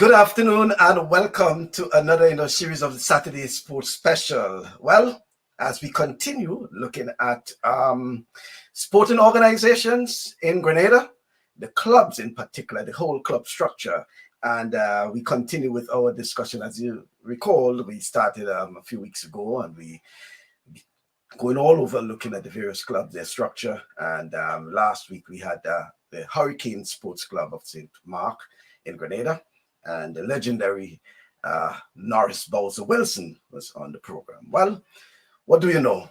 Good afternoon and welcome to another in a series of the Saturday Sports Special. Well, as we continue looking at sporting organizations in Grenada, the clubs in particular, the whole club structure, and we continue with our discussion. As you recall, we started a few weeks ago and we going all over looking at the various clubs, their structure, and last week we had the Hurricane Sports Club of St. Mark in Grenada, and the legendary Norris Bowser Wilson was on the program. Well, what do you know?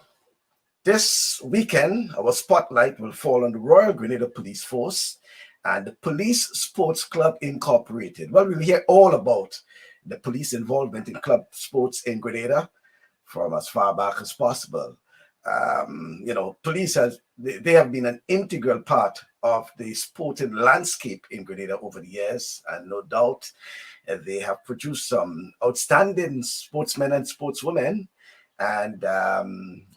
This weekend, our spotlight will fall on the Royal Grenada Police Force and the Police Sports Club Incorporated. Well, we'll hear all about the police involvement in club sports in Grenada from as far back as possible. Police they have been an integral part of the sporting landscape in Grenada over the years, and no doubt they have produced some outstanding sportsmen and sportswomen, and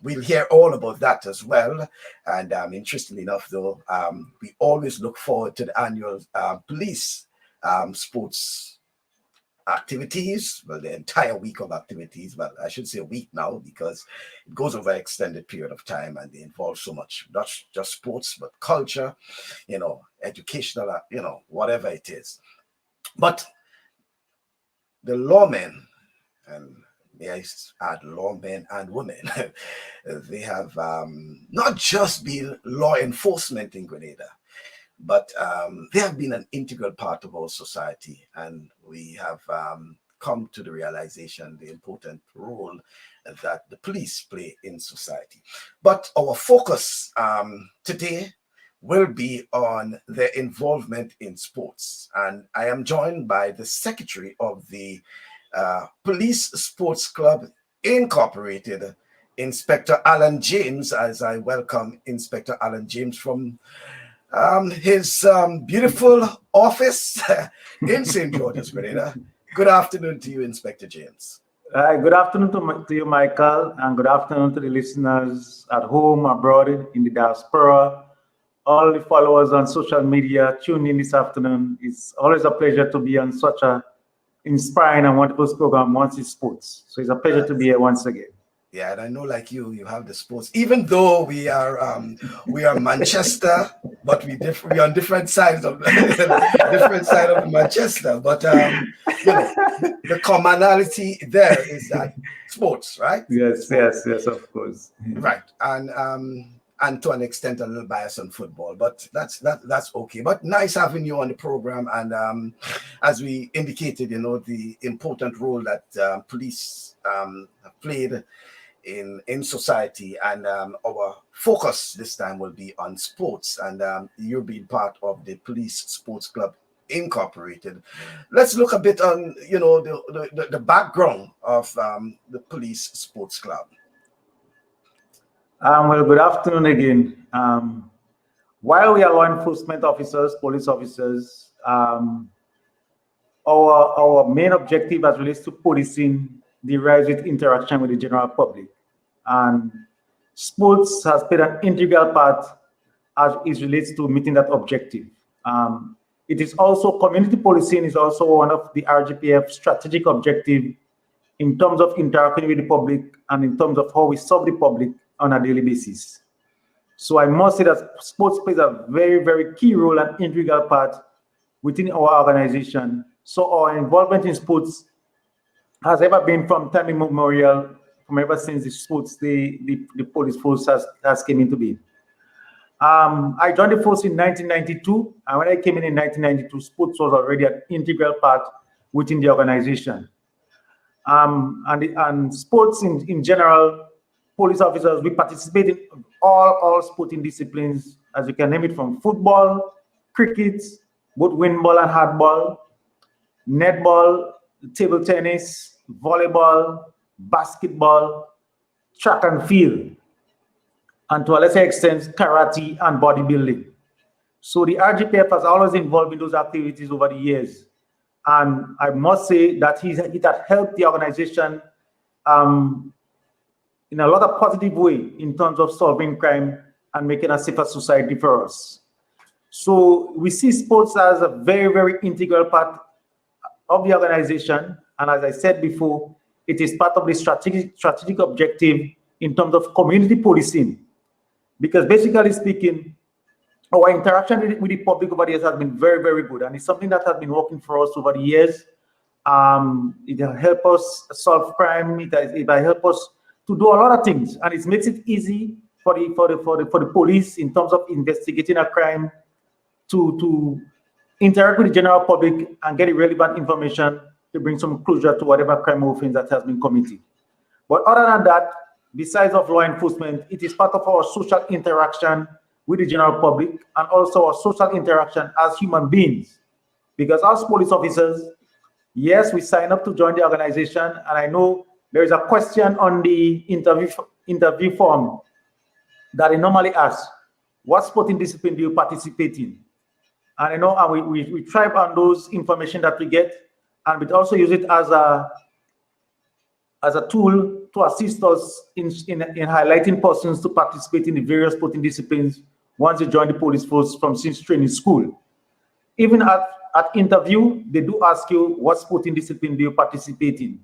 we'll hear all about that as well. And interestingly enough, though, we always look forward to the annual police sports activities, well, the entire week of activities. Well, I should say a week now, because it goes over an extended period of time and they involve so much, not just sports, but culture, educational, whatever it is. But the lawmen, and may I add lawmen and women, they have not just been law enforcement in Grenada, but they have been an integral part of our society, and we have come to the realization the important role that the police play in society. But our focus today will be on their involvement in sports, and I am joined by the secretary of the Police Sports Club Incorporated, Inspector Allan James, as I welcome Inspector Allan James from his beautiful office in St. George's, Grenada. Good afternoon to you, Inspector James. Good afternoon to you, Michael, and good afternoon to the listeners at home, abroad, in the diaspora, all the followers on social media. Tune in this afternoon. It's always a pleasure to be on such a inspiring and wonderful program, Once It's Sports. So it's a pleasure to be here once again. Yeah, and I know, like you have the sports. Even though we are Manchester, but we're on different sides of Manchester. But the commonality there is that sports, right? Yes, of course. Right, and to an extent a little bias on football, but that's okay. But nice having you on the program, and as we indicated, the important role that police have played in society, and our focus this time will be on sports, and you're being part of the Police Sports Club Incorporated. Let's look a bit on the background of the Police Sports Club. Well, good afternoon again. While we are law enforcement officers, police officers, our main objective as relates to policing derives with interaction with the general public, and sports has played an integral part as it relates to meeting that objective. It is also, community policing is also one of the RGPF strategic objective in terms of interacting with the public and in terms of how we serve the public on a daily basis. So I must say that sports plays a very, very key role and integral part within our organization. So our involvement in sports has ever been from time immemorial, from ever since the police force has came into being. I joined the force in 1992, and when I came in 1992, sports was already an integral part within the organization. And sports in general, police officers, we participate in all sporting disciplines, as you can name it, from football, cricket, both windball and hardball, netball, table tennis, volleyball, basketball, track and field, and to a lesser extent, karate and bodybuilding. So the RGPF has always involved in those activities over the years. And I must say that it has helped the organization in a lot of positive way in terms of solving crime and making a safer society for us. So we see sports as a very, very integral part of the organization, and as I said before, it is part of the strategic objective in terms of community policing. Because basically speaking, our interaction with the public over the years has been very, very good, and it's something that has been working for us over the years. It will help us solve crime. It will help us to do a lot of things, and it makes it easy for the police in terms of investigating a crime to interact with the general public and get relevant information to bring some closure to whatever crime or offense that has been committed. But other than that, besides of law enforcement, it is part of our social interaction with the general public and also our social interaction as human beings. Because as police officers, yes, we sign up to join the organization, and I know there is a question on the interview form that I normally ask, what sporting discipline do you participate in? And I know we thrive on those information that we get, and we also use it as a tool to assist us in highlighting persons to participate in the various sporting disciplines once they join the police force from since training school. Even at interview, they do ask you, what sporting discipline do you participate in?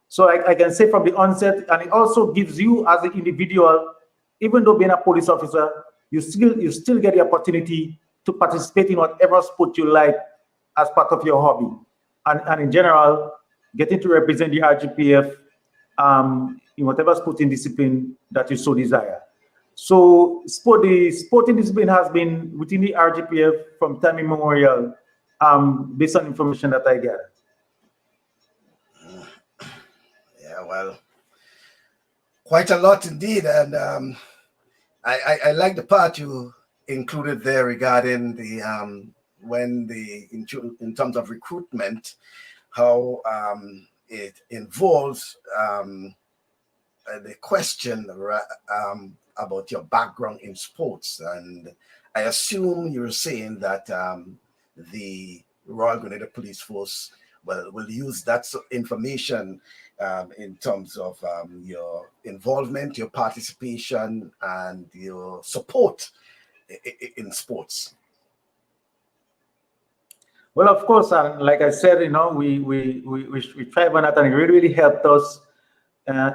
So I can say from the onset, and it also gives you as an individual, even though being a police officer, you still get the opportunity to participate in whatever sport you like as part of your hobby. And in general, getting to represent the RGPF in whatever sporting discipline that you so desire. So the sporting discipline has been within the RGPF from time immemorial, based on information that I get. Yeah, well, quite a lot indeed. And I like the part you included there regarding the in terms of recruitment, how it involves the question about your background in sports. And I assume you're saying that the Royal Grenada Police Force will use that information in terms of your involvement, your participation, and your support in sports. Well, of course, and like I said, we tried on that, and it really helped us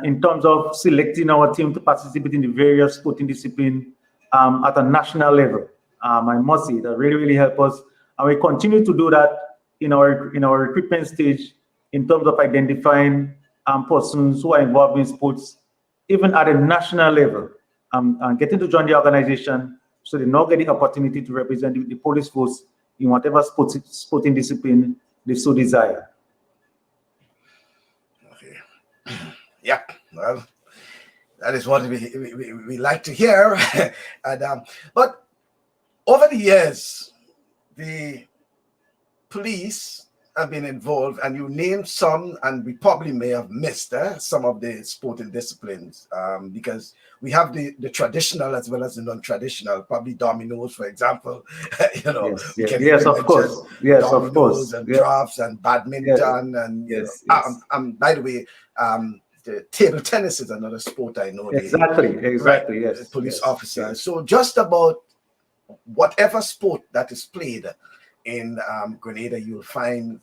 in terms of selecting our team to participate in the various sporting disciplines at a national level. I must say that really helped us, and we continue to do that in our recruitment stage in terms of identifying persons who are involved in sports, even at a national level, and getting to join the organization so they now get the opportunity to represent the police force in whatever sporting discipline they so desire. Okay. Yeah, well, that is what we like to hear. And but over the years, the police have been involved, and you named some, and we probably may have missed some of the sporting disciplines, because we have the traditional as well as the non-traditional, probably dominoes, for example. Yes, of course. Yes, of course. And drafts and badminton, and by the way, the table tennis is another sport I know. Exactly. Right, Yes. Police officers. Yes. So just about whatever sport that is played in Grenada, you'll find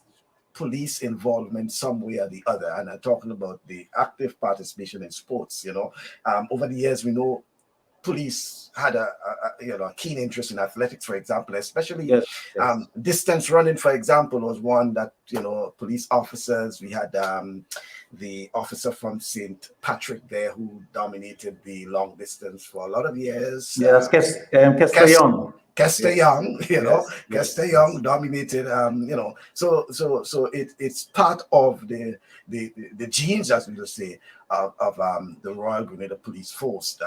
police involvement some way or the other. And I'm talking about the active participation in sports. Over the years, we know police had a keen interest in athletics, for example, especially distance running, for example, was one that police officers. We had the officer from St. Patrick there who dominated the long distance for a lot of years. Yes, Kester Young. Kester Young, Kester Young dominated, so it's part of the genes, as we will say, of the Royal Grenada Police Force.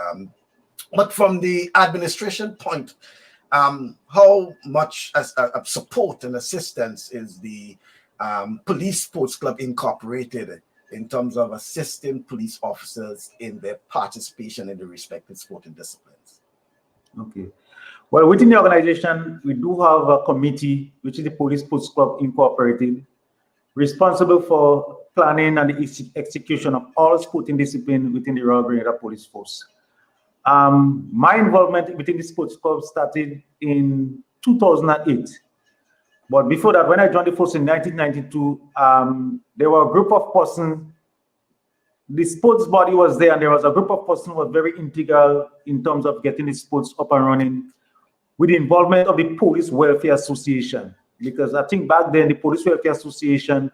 But from the administration point, how much as support and assistance is the Police Sports Club Incorporated in terms of assisting police officers in their participation in the respective sporting disciplines? Okay. Well, within the organization, we do have a committee, which is the Police Sports Club Incorporated, responsible for planning and the execution of all sporting disciplines within the Royal Grenada Police Force. My involvement within the sports club started in 2008. But before that, when I joined the force in 1992, there were a group of persons. The sports body was there, and there was a group of persons who was very integral in terms of getting the sports up and running, with the involvement of the Police Welfare Association. Because I think back then the Police Welfare Association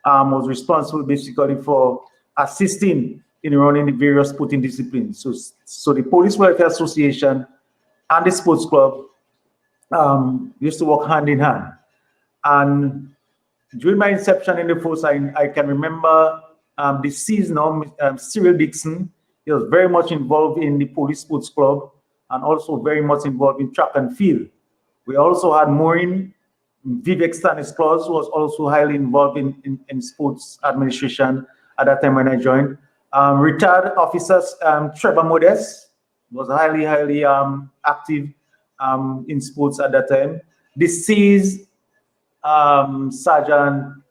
was responsible basically for assisting in running the various sporting disciplines. So the Police Welfare Association and the sports club used to work hand in hand. And during my inception in the force, I can remember the seasonal Cyril Dixon. He was very much involved in the police sports club and also very much involved in track and field. We also had Maureen Vivek Stanislas, who was also highly involved in sports administration at that time when I joined. Retired officers, Trevor Modest was highly active in sports at that time. Deceased Sergeant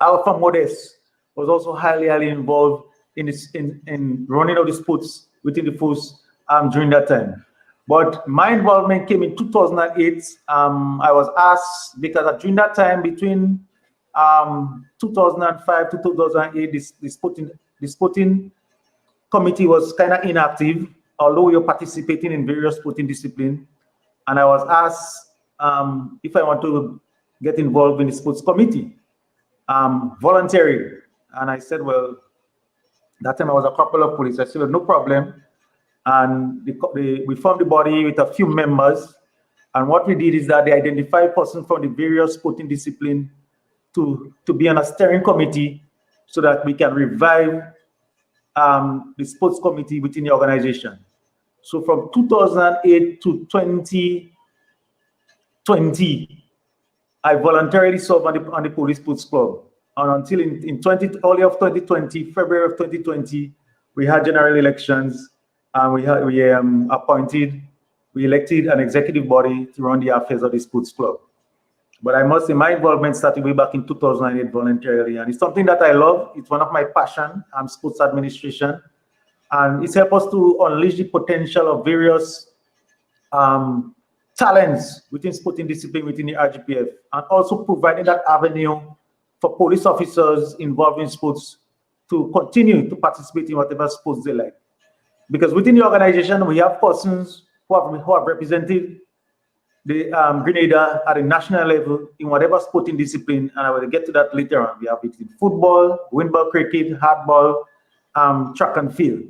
Alpha Modest was also highly involved in running of the sports within the force during that time. But my involvement came in 2008. I was asked, because during that time, between 2005 to 2008, the sporting committee was kind of inactive, although we were participating in various sporting disciplines. And I was asked if I want to get involved in the sports committee voluntarily. And I said, well, that time I was a corporal of police. I said, well, no problem. And we formed the body with a few members. And what we did is that they identified persons from the various sporting disciplines to be on a steering committee so that we can revive the sports committee within the organization. So from 2008 to 2020, I voluntarily served on the police sports club. And until in early of 2020, February of 2020, we had general elections. We elected an executive body to run the affairs of the sports club. But I must say my involvement started way back in 2008 voluntarily, and it's something that I love. It's one of my passions, sports administration, and it's helped us to unleash the potential of various talents within sporting discipline within the RGPF, and also providing that avenue for police officers involved in sports to continue to participate in whatever sports they like. Because within the organization, we have persons who have represented the Grenada at a national level in whatever sporting discipline, and I will get to that later on. We have it in football, windball, cricket, hardball, track and field.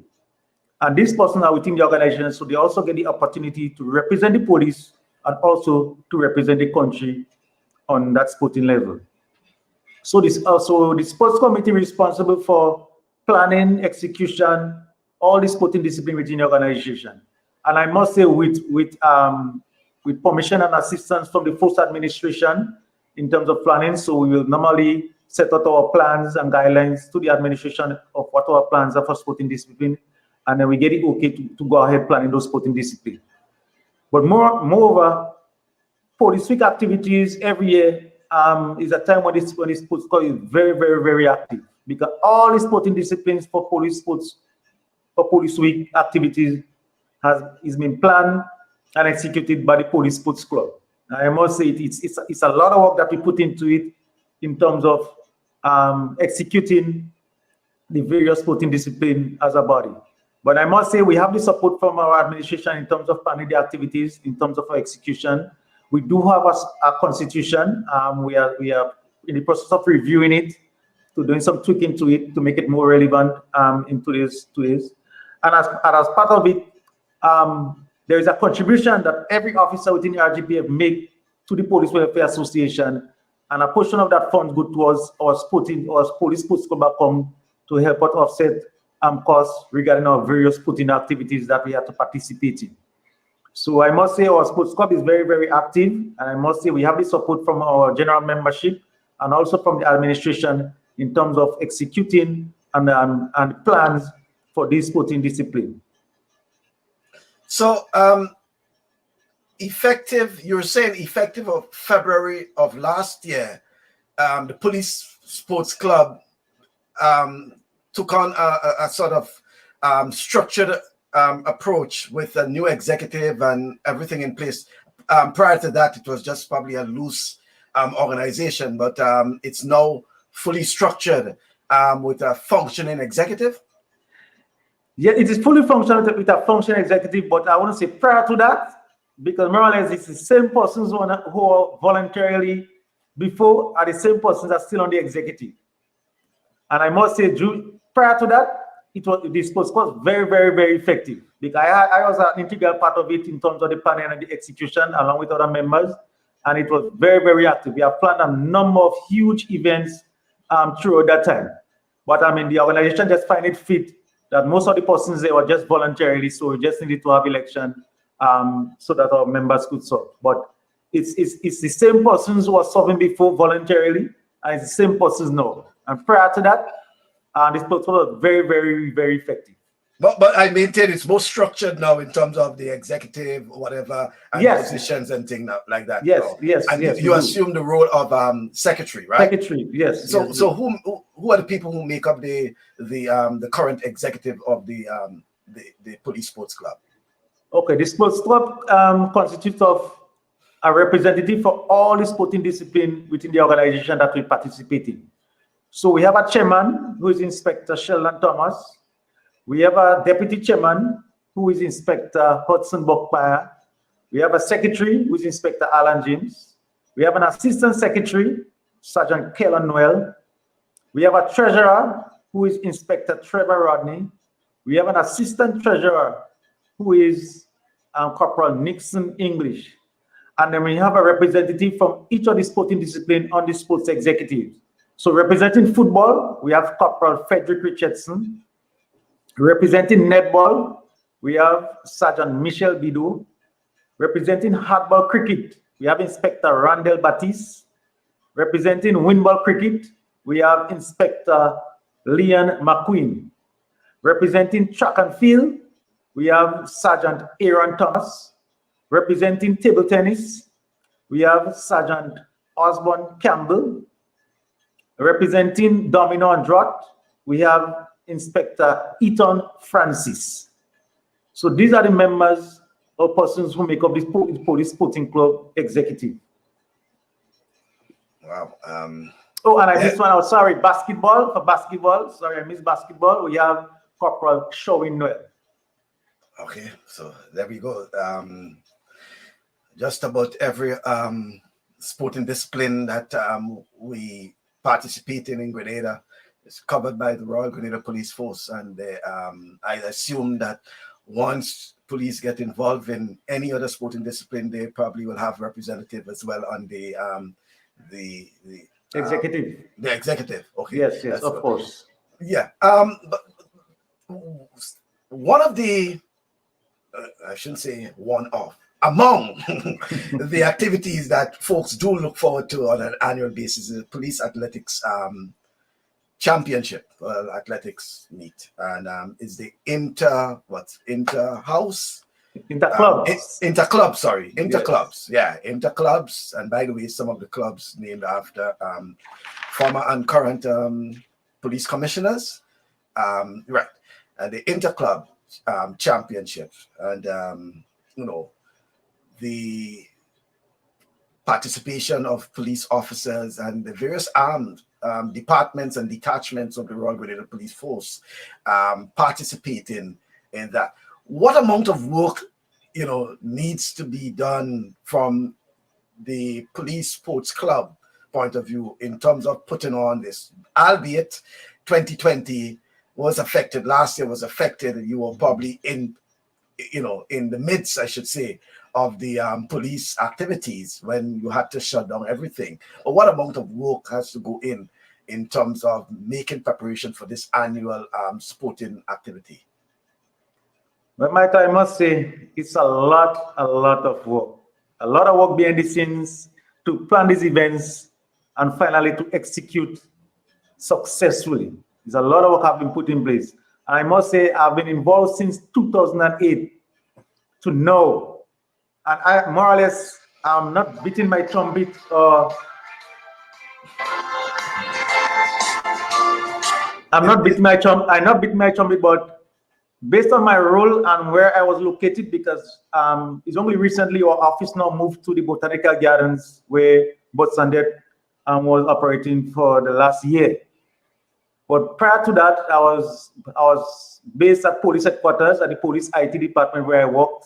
And these persons are within the organization, so they also get the opportunity to represent the police and also to represent the country on that sporting level. So the sports committee is responsible for planning, execution, all the sporting discipline within the organization. And I must say, with permission and assistance from the force administration in terms of planning, so we will normally set out our plans and guidelines to the administration of what our plans are for sporting discipline, and then we get it okay to go ahead planning those sporting disciplines. But moreover, police week activities every year is a time when the sports club is very, very, very active, because all the sporting disciplines for police sports, for police week activities is been planned and executed by the police sports club. I must say it's a lot of work that we put into it in terms of executing the various sporting disciplines as a body. But I must say we have the support from our administration in terms of planning the activities, in terms of our execution. We do have a constitution. We are in the process of reviewing it, to doing some tweaking to it to make it more relevant in today's. And as part of it, there is a contribution that every officer within the RGPF make to the Police Welfare Association, and a portion of that fund go towards our police sports club account to help us offset costs regarding our various sporting activities that we have to participate in. So I must say our sports club is very, very active, and I must say we have the support from our general membership and also from the administration in terms of executing and plans for this sporting discipline. So you're saying effective of February of last year, the police sports club took on a sort of structured approach with a new executive and everything in place. prior to that, it was just probably a loose organization, but it's now fully structured with a functioning executive. Yeah, it is fully functional with a functioning executive, but I want to say prior to that, because more or less it's the same persons who are voluntarily before are the same persons that are still on the executive. And I must say, prior to that, this was very, very, very effective. Because I was an integral part of it in terms of the planning and the execution, along with other members, and it was very, very active. We have planned a number of huge events throughout that time. But I mean, the organization just find it fit that most of the persons they were just voluntarily, so we just needed to have election so that our members could serve. But it's the same persons who were serving before voluntarily, and it's the same persons now. And prior to that, this protocol was very, very, very effective. But I maintain it's more structured now in terms of the executive, whatever, and positions and things like that. Yes, now. yes, and yes. you assume the role of secretary, right? Secretary, yes. So, yes, so who are the people who make up the current executive of the police sports club? Okay, the sports club constitutes of a representative for all the sporting discipline within the organization that we participate in. So we have a chairman who is Inspector Sheldon Thomas. We have a deputy chairman who is Inspector Hudson Buckmeyer. We have a secretary who is Inspector Allan James. We have an assistant secretary, Sergeant Kellen Noel. We have a treasurer who is Inspector Trevor Rodney. We have an assistant treasurer who is Corporal Nixon English. And then we have a representative from each of the sporting disciplines on the sports executive. So representing football, we have Corporal Frederick Richardson. Representing netball, we have Sergeant Michel Bidou. Representing hardball cricket, we have Inspector Randall Batiste. Representing windball cricket, we have Inspector Leon McQueen. Representing track and field, we have Sergeant Aaron Thomas. Representing table tennis, we have Sergeant Osborne Campbell. Representing domino and draught, we have Inspector Eaton Francis. So these are the members or persons who make up this police sporting club executive. Wow. Oh, and I missed one out. Sorry, basketball. For basketball, sorry, I missed basketball. We have Corporal Showing Noel. Okay, so there we go. Just about every sporting discipline that we participate in Grenada is covered by the Royal Grenada Police Force, and I assume that once police get involved in any other sporting discipline, they probably will have representative as well on the executive. The executive. Okay. Yes, yes, of course. Yeah. But one of the I shouldn't say one of among the activities that folks do look forward to on an annual basis is the police athletics championship, athletics meet, and is the interclubs, interclubs, and by the way, some of the clubs named after former and current police commissioners, right? And the interclub championship, and the participation of police officers and the various armed departments and detachments of the Royal Grenada Police Force participating in that. What amount of work, needs to be done from the police sports club point of view in terms of putting on this? Albeit 2020 was affected, last year was affected, and you were probably in the midst, I should say, of the police activities when you had to shut down everything. But what amount of work has to go in terms of making preparation for this annual sporting activity? Well, Michael, I must say it's a lot of work. A lot of work behind the scenes to plan these events and finally to execute successfully. There's a lot of work have been put in place. And I must say I've been involved since 2008 to know. And I more or less I'm not beating my trumpet I'm not beating my trumpet, but based on my role and where I was located, because it's only recently our office now moved to the Botanical Gardens where Botsandet was operating for the last year. But prior to that, I was based at police headquarters at the police IT department where I worked.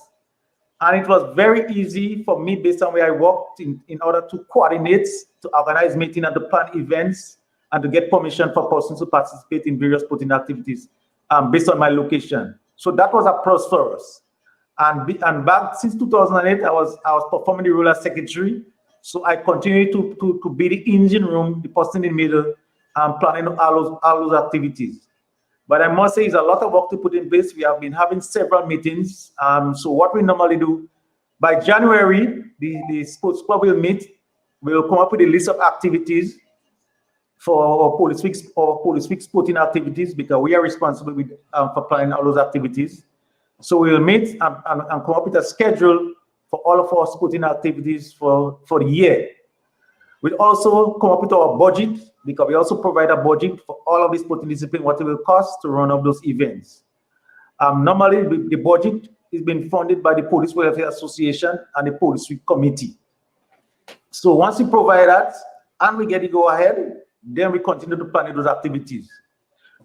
And it was very easy for me, based on where I worked, in order to coordinate, to organize meetings and to plan events and to get permission for persons to participate in various sporting activities based on my location. So that was a plus for us. And back since 2008, I was performing the role as secretary. So I continued to be the engine room, the person in the middle, planning all those activities. But I must say, it's a lot of work to put in place. We have been having several meetings. So what we normally do, by January, the sports club will meet. We'll come up with a list of activities for Police Week sporting activities, because we are responsible for planning all those activities. So we'll meet and come up with a schedule for all of our sporting activities for the year. We'll also come up with our budget, because we also provide a budget for all of the sporting discipline, what it will cost to run up those events. Normally, the budget is being funded by the Police Welfare Association and the Police Week Committee. So once we provide that and we get it go ahead, then we continue to plan those activities.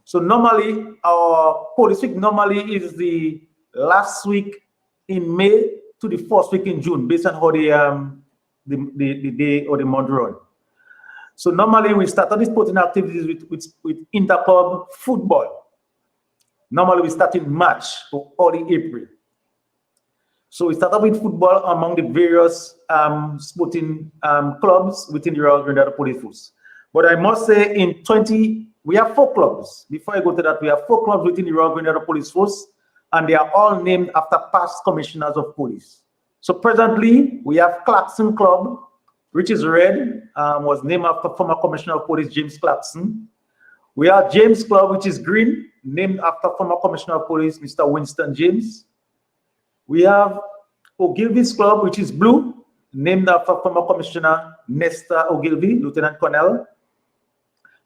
So normally, our Police Week normally is the last week in May to the first week in June, based on how the day or the month run. So normally we start on the sporting activities with interclub football. Normally we start in March or early April. So we start off with football among the various sporting clubs within the Royal Grenada Police Force. But I must say, we have 4 clubs. Before I go to that, we have 4 clubs within the Royal Grenada Police Force, and they are all named after past commissioners of police. So presently, we have Clarkson Club, which is red, was named after former Commissioner of Police James Clarkson. We have James Club, which is green, named after former Commissioner of Police Mr. Winston James. We have Ogilvy's Club, which is blue, named after former Commissioner Nestor Ogilvy, Lieutenant Colonel.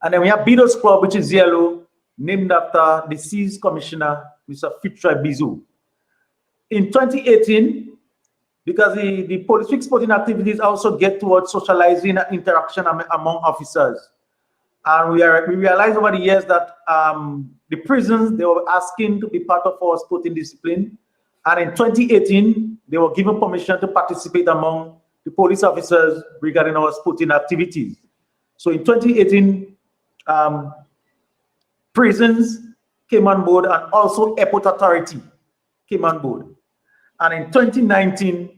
And then we have Beatles Club, which is yellow, named after deceased Commissioner Mr. Fitzroy Bizou. In 2018, because the Police Week sporting activities also get towards socializing and interaction among officers. And we realized over the years that the prisons, they were asking to be part of our sporting discipline. And in 2018, they were given permission to participate among the police officers regarding our sporting activities. So in 2018, prisons came on board, and also Airport Authority came on board. And in 2019,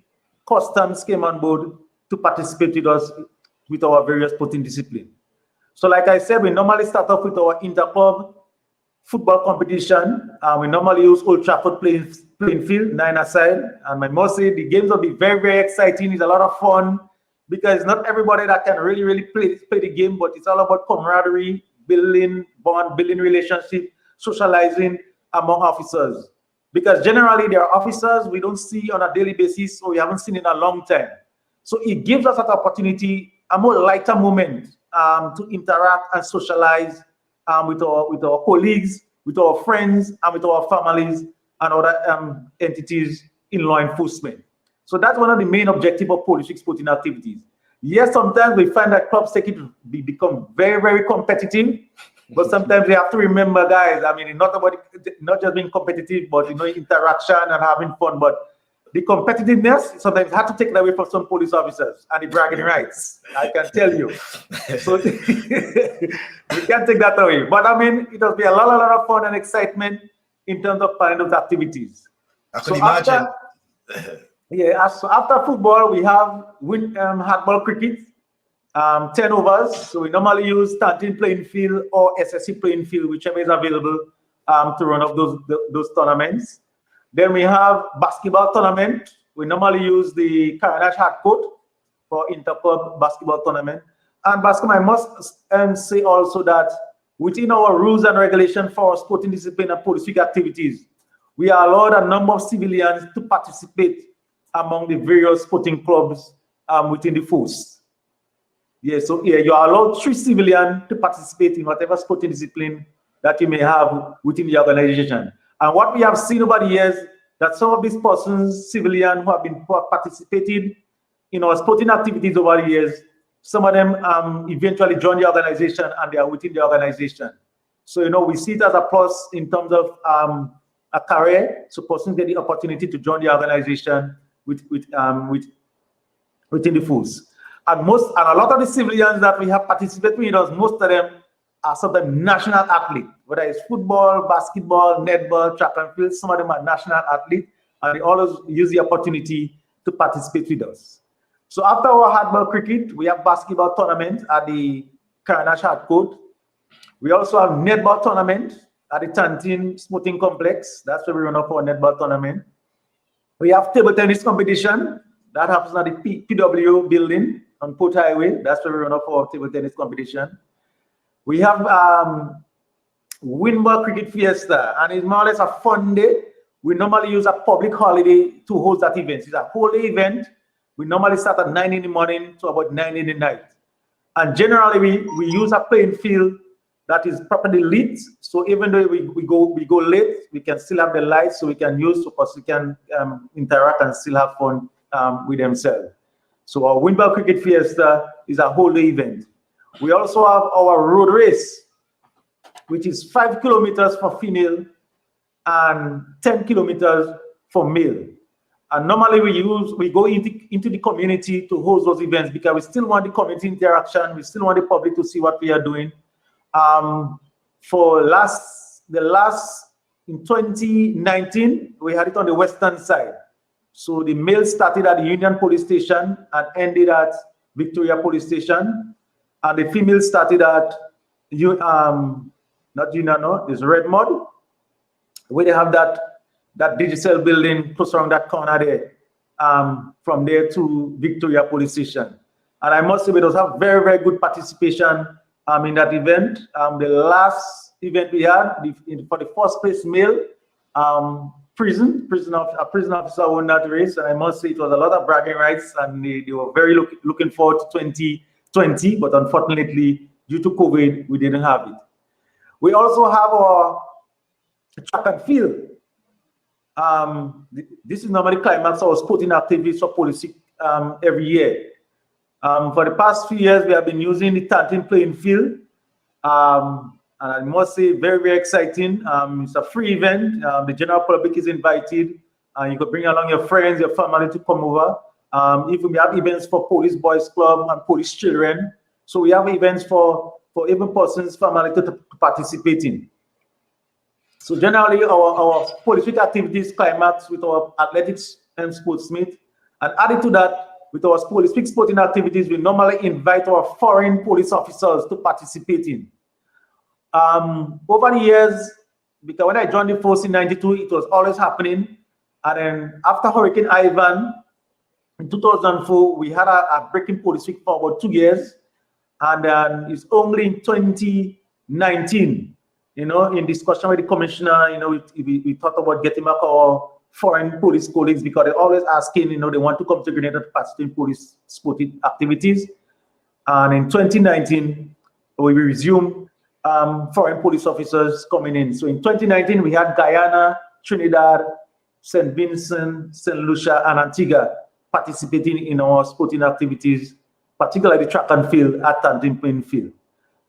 Customs came on board to participate with us with our various sporting discipline. So like I said, we normally start off with our interclub football competition. We normally use Old Trafford playing field, 9-a-side. And I must say, the games will be very, very exciting. It's a lot of fun, because not everybody that can really play the game, but it's all about camaraderie, building bond, building relationship, socializing among officers. Because generally, there are officers we don't see on a daily basis, or we haven't seen in a long time. So it gives us that opportunity, a more lighter moment to interact and socialize with our colleagues, with our friends, and with our families and other entities in law enforcement. So that's one of the main objectives of Police Week sporting activities. Yes, sometimes we find that clubs become very, very competitive. But sometimes we have to remember, guys, I mean, it's not just being competitive, but interaction and having fun. But the competitiveness sometimes had to take it away from some police officers and the bragging rights, I can tell you. So we can't take that away. But I mean, it will be a lot of fun and excitement in terms of planning those activities. I can imagine. So after football, we have hardball cricket. 10 overs, so we normally use Stanton playing field or SSC playing field, whichever is available to run up those tournaments. Then we have basketball tournament. We normally use the Carnage hard court for interclub basketball tournament. And basketball, I must say also that within our rules and regulations for sporting discipline and police week activities, we are allowed a number of civilians to participate among the various sporting clubs within the force. So you are allowed 3 civilians to participate in whatever sporting discipline that you may have within the organization. And what we have seen over the years, that some of these persons, civilians who have participated in our sporting activities over the years, some of them eventually join the organization and they are within the organization. So, we see it as a plus in terms of a career. So persons get the opportunity to join the organization within the force. And a lot of the civilians that we have participated with us, most of them are sort of national athletes, whether it's football, basketball, netball, track and field. Some of them are national athletes, and they always use the opportunity to participate with us. So after our hardball cricket, we have basketball tournament at the Carnash Hard Court. We also have netball tournament at the Tantin Sporting Complex. That's where we run up our netball tournament. We have table tennis competition. That happens at the PW building on Port Highway. That's where we run up our table tennis competition. We have Windball Cricket Fiesta, and it's more or less a fun day. We normally use a public holiday to host that event. It's a whole day event. We normally start at 9 in the morning to about 9 in the night. And generally, we use a playing field that is properly lit. So even though we go late, we can still have the lights so we can use, so we can interact and still have fun with themselves. So our Windball Cricket Fiesta is a whole day event. We also have our road race, which is 5 kilometers for female and 10 kilometers for male. And normally we go into the community to host those events because we still want the community interaction. We still want the public to see what we are doing. In 2019, we had it on the western side. So the male started at the Union Police Station and ended at Victoria Police Station. And the female started at, it's Redmond, where they have that digital building close around that corner there, from there to Victoria Police Station. And I must say, we have very, very good participation in that event. The last event we had, for the first place male, a prison officer won that race. And I must say, it was a lot of bragging rights, and they were very looking forward to 2020, but unfortunately, due to COVID, we didn't have it. We also have our track and field. This is normally climax our sporting activities for police every year. For the past few years, we have been using the Tantin playing field. And I must say, very, very exciting. It's a free event. The general public is invited. You can bring along your friends, your family to come over. Even we have events for police boys club and police children. So we have events for even persons, family to participate in. So generally, our police week activities climax with our athletics and sports meet. And added to that, with our police week sporting activities, we normally invite our foreign police officers to participate in. Over the years, because when I joined the force in '92, it was always happening. And then after Hurricane Ivan, in 2004, we had a breaking police week for about 2 years. And then it's only in 2019, in discussion with the commissioner, we thought about getting back our foreign police colleagues because they're always asking, they want to come to Grenada to participate in police sporting activities. And in 2019, we resumed foreign police officers coming in. So in 2019, we had Guyana, Trinidad, St. Vincent, St. Lucia, and Antigua participating in our sporting activities, particularly the track and field at Tantin Field.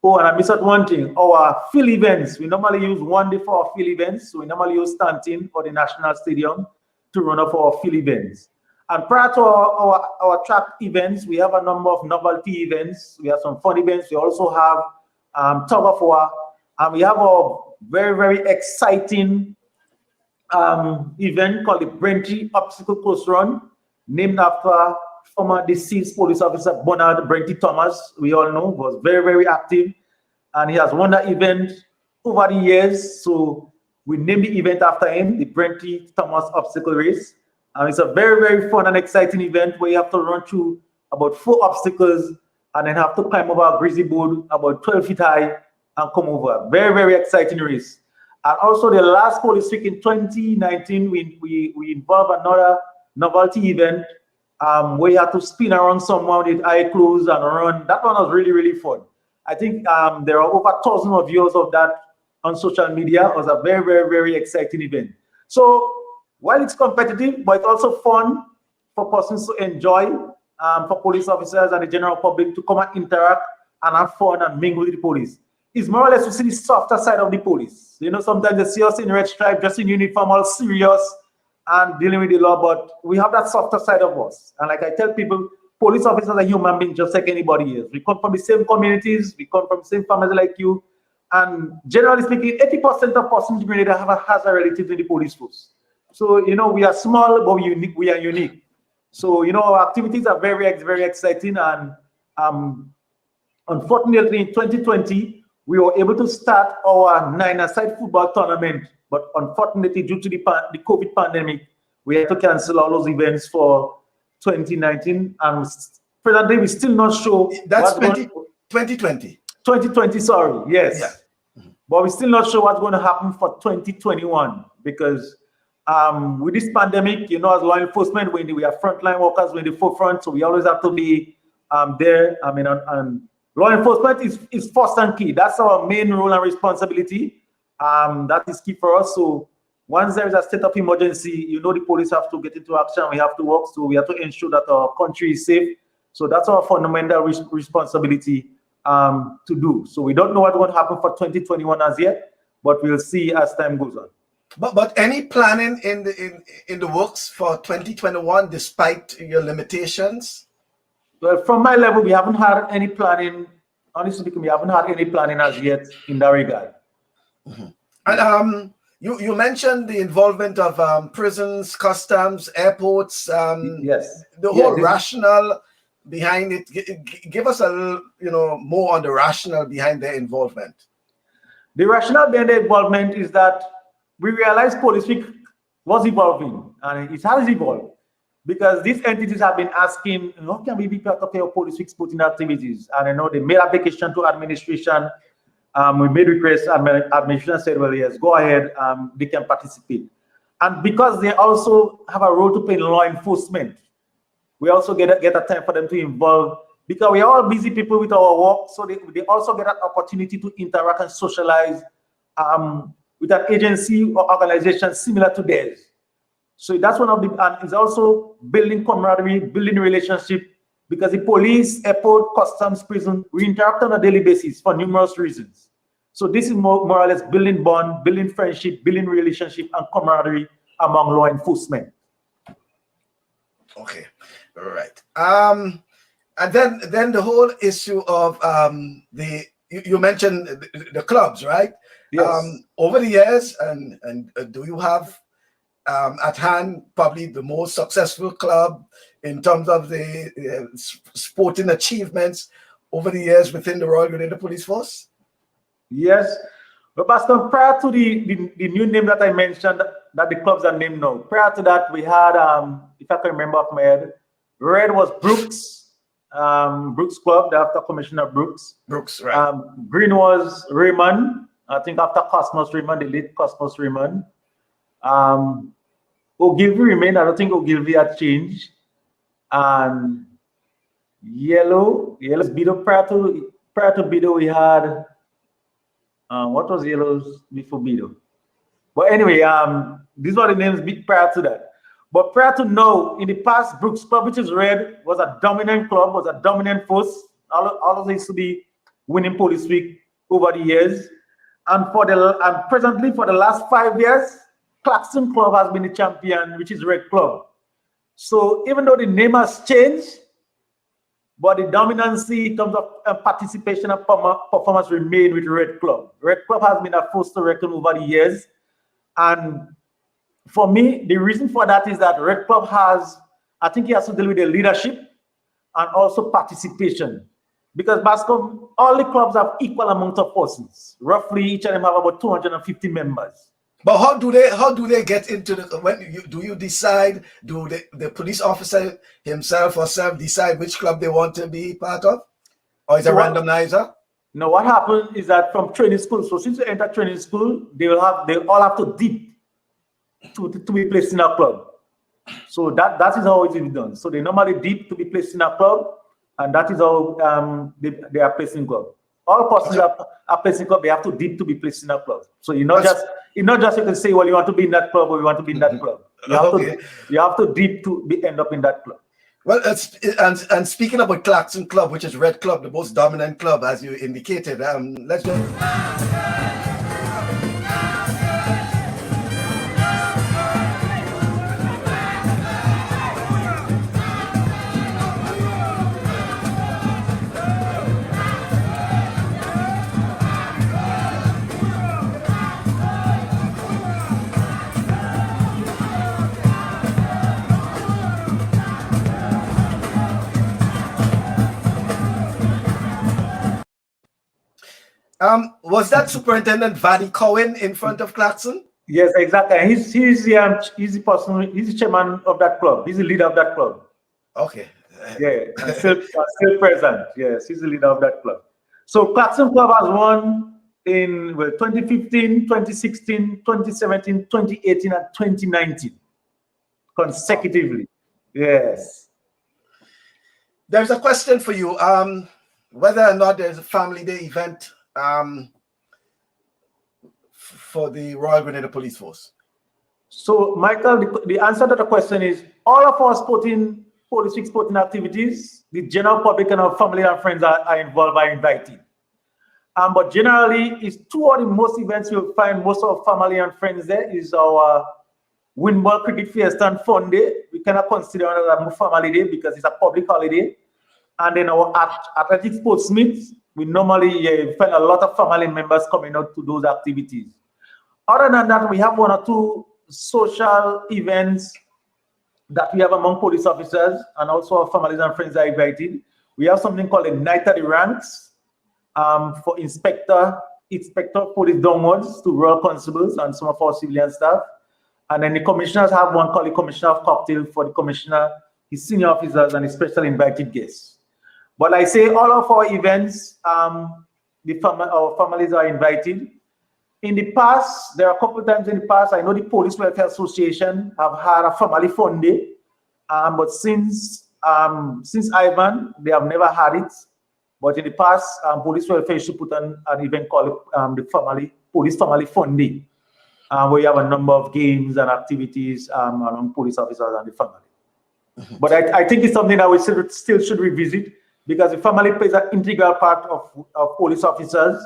Oh, and I missed out one thing. Our field events, we normally use one day for our field events. So we normally use Tantin or the National Stadium to run up our field events. And prior to our track events, we have a number of novelty events. We have some fun events. We also have tug of war. And we have a very, very exciting event called the Brenty Obstacle Course Run, named after former deceased police officer Bernard Brenty Thomas. We all know was very, very active, and he has won that event over the years. So we named the event after him, the Brenty Thomas Obstacle Race. And it's a very, very fun and exciting event where you have to run through about 4 obstacles and then have to climb over a greasy board about 12 feet high and come over. Very, very exciting race. And also the last police week in 2019, we involved another novelty event where you have to spin around someone with eye closed and run. That one was really, really fun. I think there are over 1,000 viewers of that on social media. It was a very, very, very exciting event. So while it's competitive, but it's also fun for persons to enjoy, for police officers and the general public to come and interact and have fun and mingle with the police. It's more or less to see the softer side of the police. You know, sometimes they see us in red stripe, just in uniform, all serious and dealing with the law, but we have that softer side of us. And like I tell people, police officers are human beings just like anybody else. We come from the same communities, we come from the same families like you, and generally speaking, 80% of persons in Grenada has a relative in the police force. So, you know, we are small, but we are unique. So, you know, our activities are very, very exciting. And unfortunately, in 2020, we were able to start our 9-a-side football tournament. But unfortunately, due to the COVID pandemic, we had to cancel all those events for 2019. And presently, we're still not sure. That's 2020. 2020, sorry, yes. Yeah. But we're still not sure what's going to happen for 2021 because with this pandemic, you know, as law enforcement, we are frontline workers, we're in the forefront, so we always have to be there. I mean, and law enforcement is first and key. That's our main role and responsibility. That is key for us. So once there is a state of emergency, you know, the police have to get into action. We have to work, so we have to ensure that our country is safe. So that's our fundamental responsibility to do. So we don't know what's going to happen for 2021 as yet, but we'll see as time goes on. But any planning in the works for 2021 despite your limitations? Well, from my level, we haven't had any planning. Honestly speaking, we haven't had any planning as yet in that regard. Mm-hmm. And you mentioned the involvement of prisons, customs, airports. Yes. The whole rationale behind it. Give us a little, you know, more on the rationale behind their involvement. The rationale behind the involvement is that we realized Police Week was evolving, and it has evolved because these entities have been asking, how can we be part of our Police Week sporting activities? And I know they made application to administration. We made requests, and administration said, well, yes, go ahead, they can participate. And because they also have a role to play in law enforcement, we also get a time for them to involve, because we are all busy people with our work, so they also get an opportunity to interact and socialize with an agency or organization similar to theirs. So that's one of the, and it's also building camaraderie, building relationship, because the police, airport, customs, prison, we interact on a daily basis for numerous reasons. So this is more or less building bond, building friendship, building relationship and camaraderie among law enforcement. Okay, all right. And then the whole issue of you mentioned the clubs, right? Yes. Over the years, and do you have at hand probably the most successful club in terms of the sporting achievements over the years within the Royal Grenada Police Force? Yes, but Pastor, prior to the new name that I mentioned, that the clubs are named now, prior to that we had, if I can remember off my head, red was Brooks, Brooks Club, after Commissioner Brooks. Brooks, right. Green was Raymond, I think after Cosmos Raymond, the late Cosmos Raymond. Ogilvy remained, I don't think Ogilvy had changed. And yellow's Bido. Prior to Bido, we had, what was yellow's before Bido? But anyway, these were the names prior to that. But prior to now, in the past, Brooks Club, which is red, was a dominant club, was a dominant force. All of it used to be winning Police Week over the years. And presently, for the last 5 years, Claxton Club has been the champion, which is Red Club. So even though the name has changed, but the dominancy in terms of participation and performance remain with Red Club. Red Club has been a force to reckon over the years. And for me, the reason for that is that Red Club I think it has to deal with the leadership and also participation. Because Bascom, all the clubs have equal amount of persons. Roughly, each of them have about 250 members. But how do they get into do you decide, do the police officer himself or herself decide which club they want to be part of? Or is it a randomizer? No, what happens is that from training school, so since you enter training school, they all have to dip to be placed in a club. So that is how it is done. So they normally dip to be placed in a club, and that is how they are placed in club. All persons are placed in club, they have to dip to be placed in a club. So you're not just you can say, well, you want to be in that club or you want to be in that club. You have to dip to end up in that club. Well, and speaking about Clarkson Club, which is Red Club, the most dominant club, as you indicated, let's just... Was that Superintendent Vaddy Cohen in front of Clarkson? Yes, exactly. He's the chairman of that club. He's the leader of that club. Okay. Yeah, still present. Yes, he's the leader of that club. So Clarkson Club has won in 2015, 2016, 2017, 2018, and 2019 consecutively. Yes. There's a question for you. Whether or not there's a family day event for the Royal Grenada Police Force. So, Michael, the answer to the question is all of our police week sporting activities, the general public and our family and friends are involved, are invited. But generally, it's two of the most events you'll find most of our family and friends there is our Windball Cricket Fiesta and Fun Day. We cannot consider it a family day because it's a public holiday. And then our athletic sports meets, we normally find a lot of family members coming out to those activities. Other than that, we have one or two social events that we have among police officers, and also our families and friends are invited. We have something called a Night at the Ranks for inspector police downwards to Royal Constables and some of our civilian staff. And then the commissioners have one called the Commissioner of Cocktail for the commissioner, his senior officers, and his special invited guests. But I say all of our events, our families are invited. In the past, there are a couple of times in the past, I know the Police Welfare Association have had a family fun day, but since Ivan, they have never had it. But in the past, Police Welfare used to put on an event called the Police Family Fun Day, where you have a number of games and activities among police officers and the family. But I think it's something that we still should revisit, because the family plays an integral part of police officers.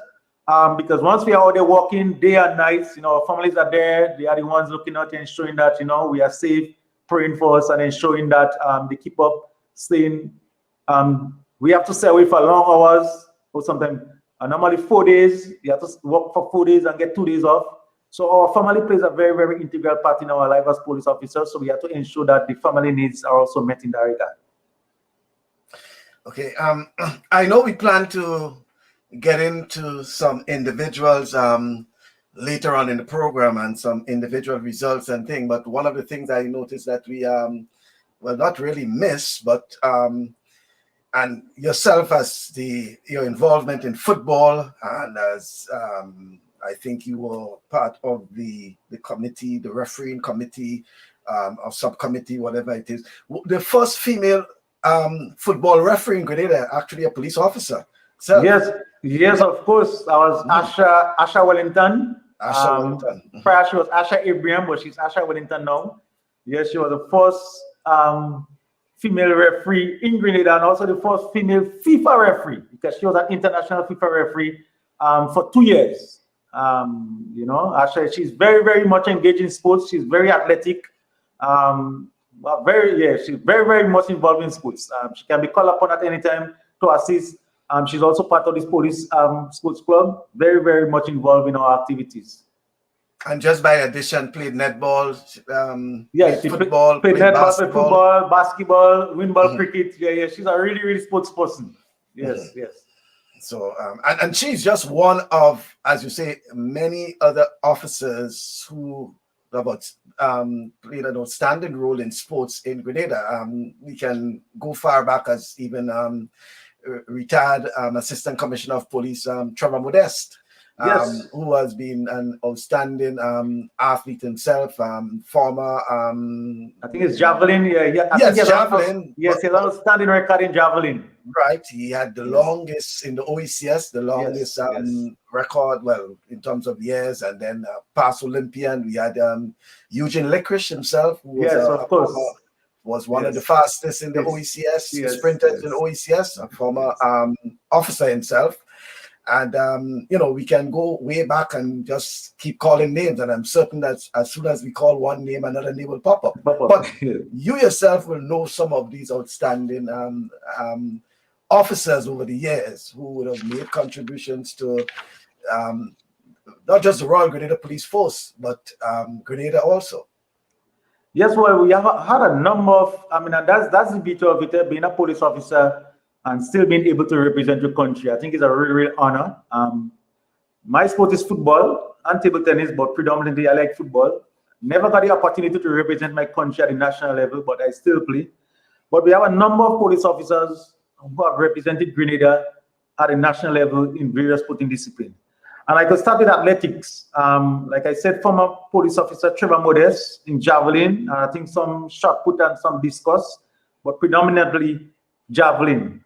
Because once we are out there working day and night, our families are there. They are the ones looking out and ensuring that, we are safe, praying for us, and ensuring that they keep up staying. We have to stay away for long hours, or sometimes normally 4 days. You have to work for 4 days and get 2 days off. So our family plays a very, very integral part in our life as police officers. So we have to ensure that the family needs are also met in that regard. Okay. I know we plan to get into some individuals later on in the program and some individual results and things, but one of the things I noticed that we well, not really miss, but and yourself as your involvement in football, and as I think you were part of the committee, the refereeing committee or subcommittee, whatever it is, the first female football referee in Grenada, actually a police officer. So yes, of course. I was Asha Wellington. Prior she was Asha Abraham, but she's Asha Wellington now. Yes, she was the first female referee in Grenada, and also the first female FIFA referee, because she was an international FIFA referee for 2 years. Asha, she's very, very much engaged in sports. She's very athletic. She's very, very much involved in sports. She can be called upon at any time to assist. She's also part of this police sports club, very, very much involved in our activities. And just by addition, played netball, she football, played netball, basketball. football, basketball, windball, cricket. Yeah, she's a really, really sports person. Yes, yes. So, and she's just one of, as you say, many other officers who played an outstanding role in sports in Grenada. We can go far back as even retired Assistant Commissioner of Police Trevor Modeste, Yes. who has been an outstanding athlete himself, former. I think it's javelin. Yeah. I think Yes, javelin. yes, he's an outstanding record in javelin. Right, he had the longest in the OECS, the longest record, well, in terms of years, and then past Olympian, we had Eugene Licorice himself, who was of course. Was one of the fastest in the OECS, sprinters in OECS, a former officer himself. And, you know, we can go way back and just keep calling names. And I'm certain that as soon as we call one name, another name will pop up. But you yourself will know some of these outstanding officers over the years who would have made contributions to not just the Royal Grenada Police Force, but Grenada also. Yes, well, we have had a number of, and that's the beauty of it, being a police officer and still being able to represent your country. I think it's a really, really honor. My sport is football and table tennis, but predominantly I like football. Never got the opportunity to represent my country at the national level, but I still play. But we have a number of police officers who have represented Grenada at the national level in various sporting disciplines. And I could start with athletics. Like I said, former police officer Trevor Modest in javelin, and I think some shot put and some discus, but predominantly javelin.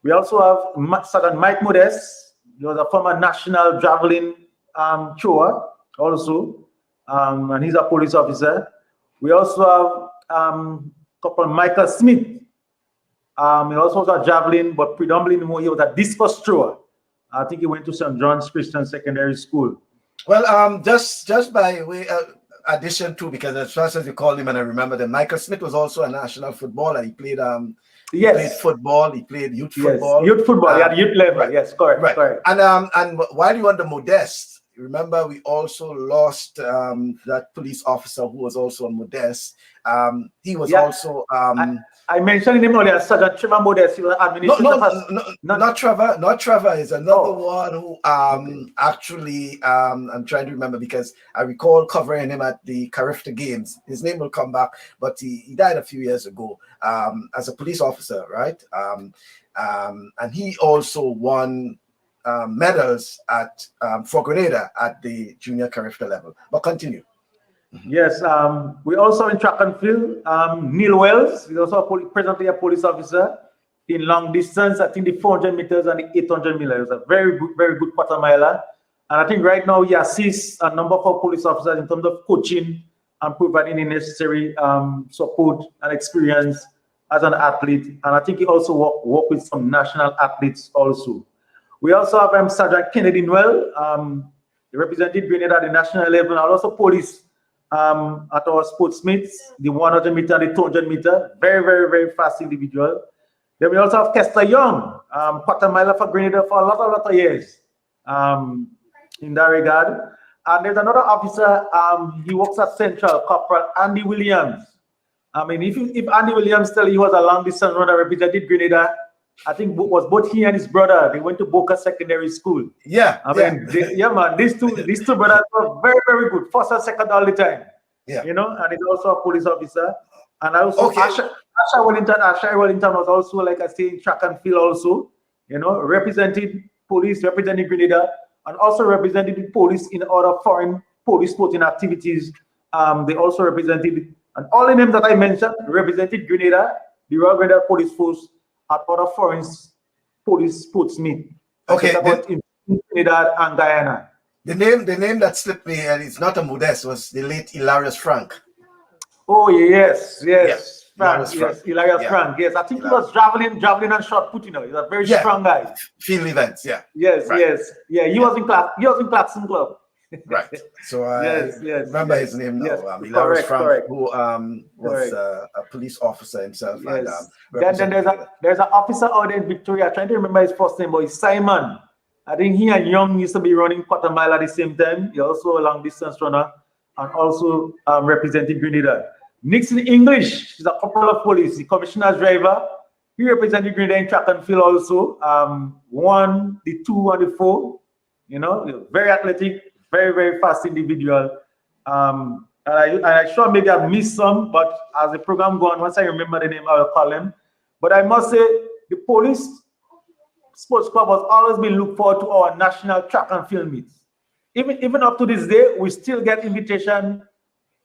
We also have Sergeant Mike Modest. He was a former national javelin thrower also, and he's a police officer. We also have Corporal Michael Smith. He also was a javelin, but predominantly more he was a discus thrower. I think he went to St. John's Christian Secondary School. Well, just by way addition to, because as fast as you called him, and I remember that Michael Smith was also a national footballer. He played played football. He played youth football. Youth football. At youth level. Right. Yes, correct. Right. Correct. And while you were under Modest, remember we also lost that police officer who was also on Modest. He was also. I mentioned him earlier, Sergeant Trevor Modest. He was administrator. Not Trevor. Not Trevor is another one who actually I'm trying to remember because I recall covering him at the Carifta Games. His name will come back, but he died a few years ago as a police officer, right? And he also won medals at for Grenada at the junior Carifta level. But continue. Yes, we also in track and field, Neil Wells, he's also presently a police officer in long distance. I think the 400 meters and the 800 meters. A very good quarter miler. And I think right now he assists a number of our police officers in terms of coaching and providing the necessary support and experience as an athlete. And I think he also work with some national athletes also. We also have Sergeant Kennedy Noel, he represented Grenada at the national level, and also police at our sportsmates, the 100 meter and the 200 meter. Very fast individual. Then we also have Kester Young, quarter miler for Grenada for a lot of years in that regard. And there's another officer, he works at Central, Corporal Andy Williams. I mean, if Andy Williams tell you he was a long distance runner, represented Grenada, I think was both he and his brother. They went to Boca Secondary School. Yeah, I mean, man, these two brothers were very good, first and second all the time. Yeah, you know, and he's also a police officer. And also Asha Wellington was also, like I say, in track and field also. You know, represented police, represented Grenada, and also represented the police in other foreign police sporting activities. They also represented, and all the names that I mentioned represented Grenada, the Royal Grenada Police Force, at other foreign police sports meet. Okay. In Trinidad and Guyana. The name that slipped me, and it's not a Modest, was the late Hilarious Frank. Oh yes. Frank, Hilarious Frank. Yes, I think he was javelin and shot put. You know, he's a very strong guy. Field events, Yes. He was in Clarkson Club. Right. So I remember his name now. Yes. Hilarious Frank, correct. who was a police officer himself. Yes. And, then there's an officer out there in Victoria. Trying to remember his first name, but it's Simon. I think he and Young used to be running quarter mile at the same time. He also a long distance runner and also represented Grenada. Nixon English, he's a corporal of police, the commissioner's driver. He represented Grenada in track and field also. 1, the 2, and the 4. You know, very athletic, very fast individual. And I sure maybe I've missed some, but as the program goes on, once I remember the name, I will call him. But I must say, the police sports club has always been looked forward to our national track and field meets. even up to this day, we still get invitation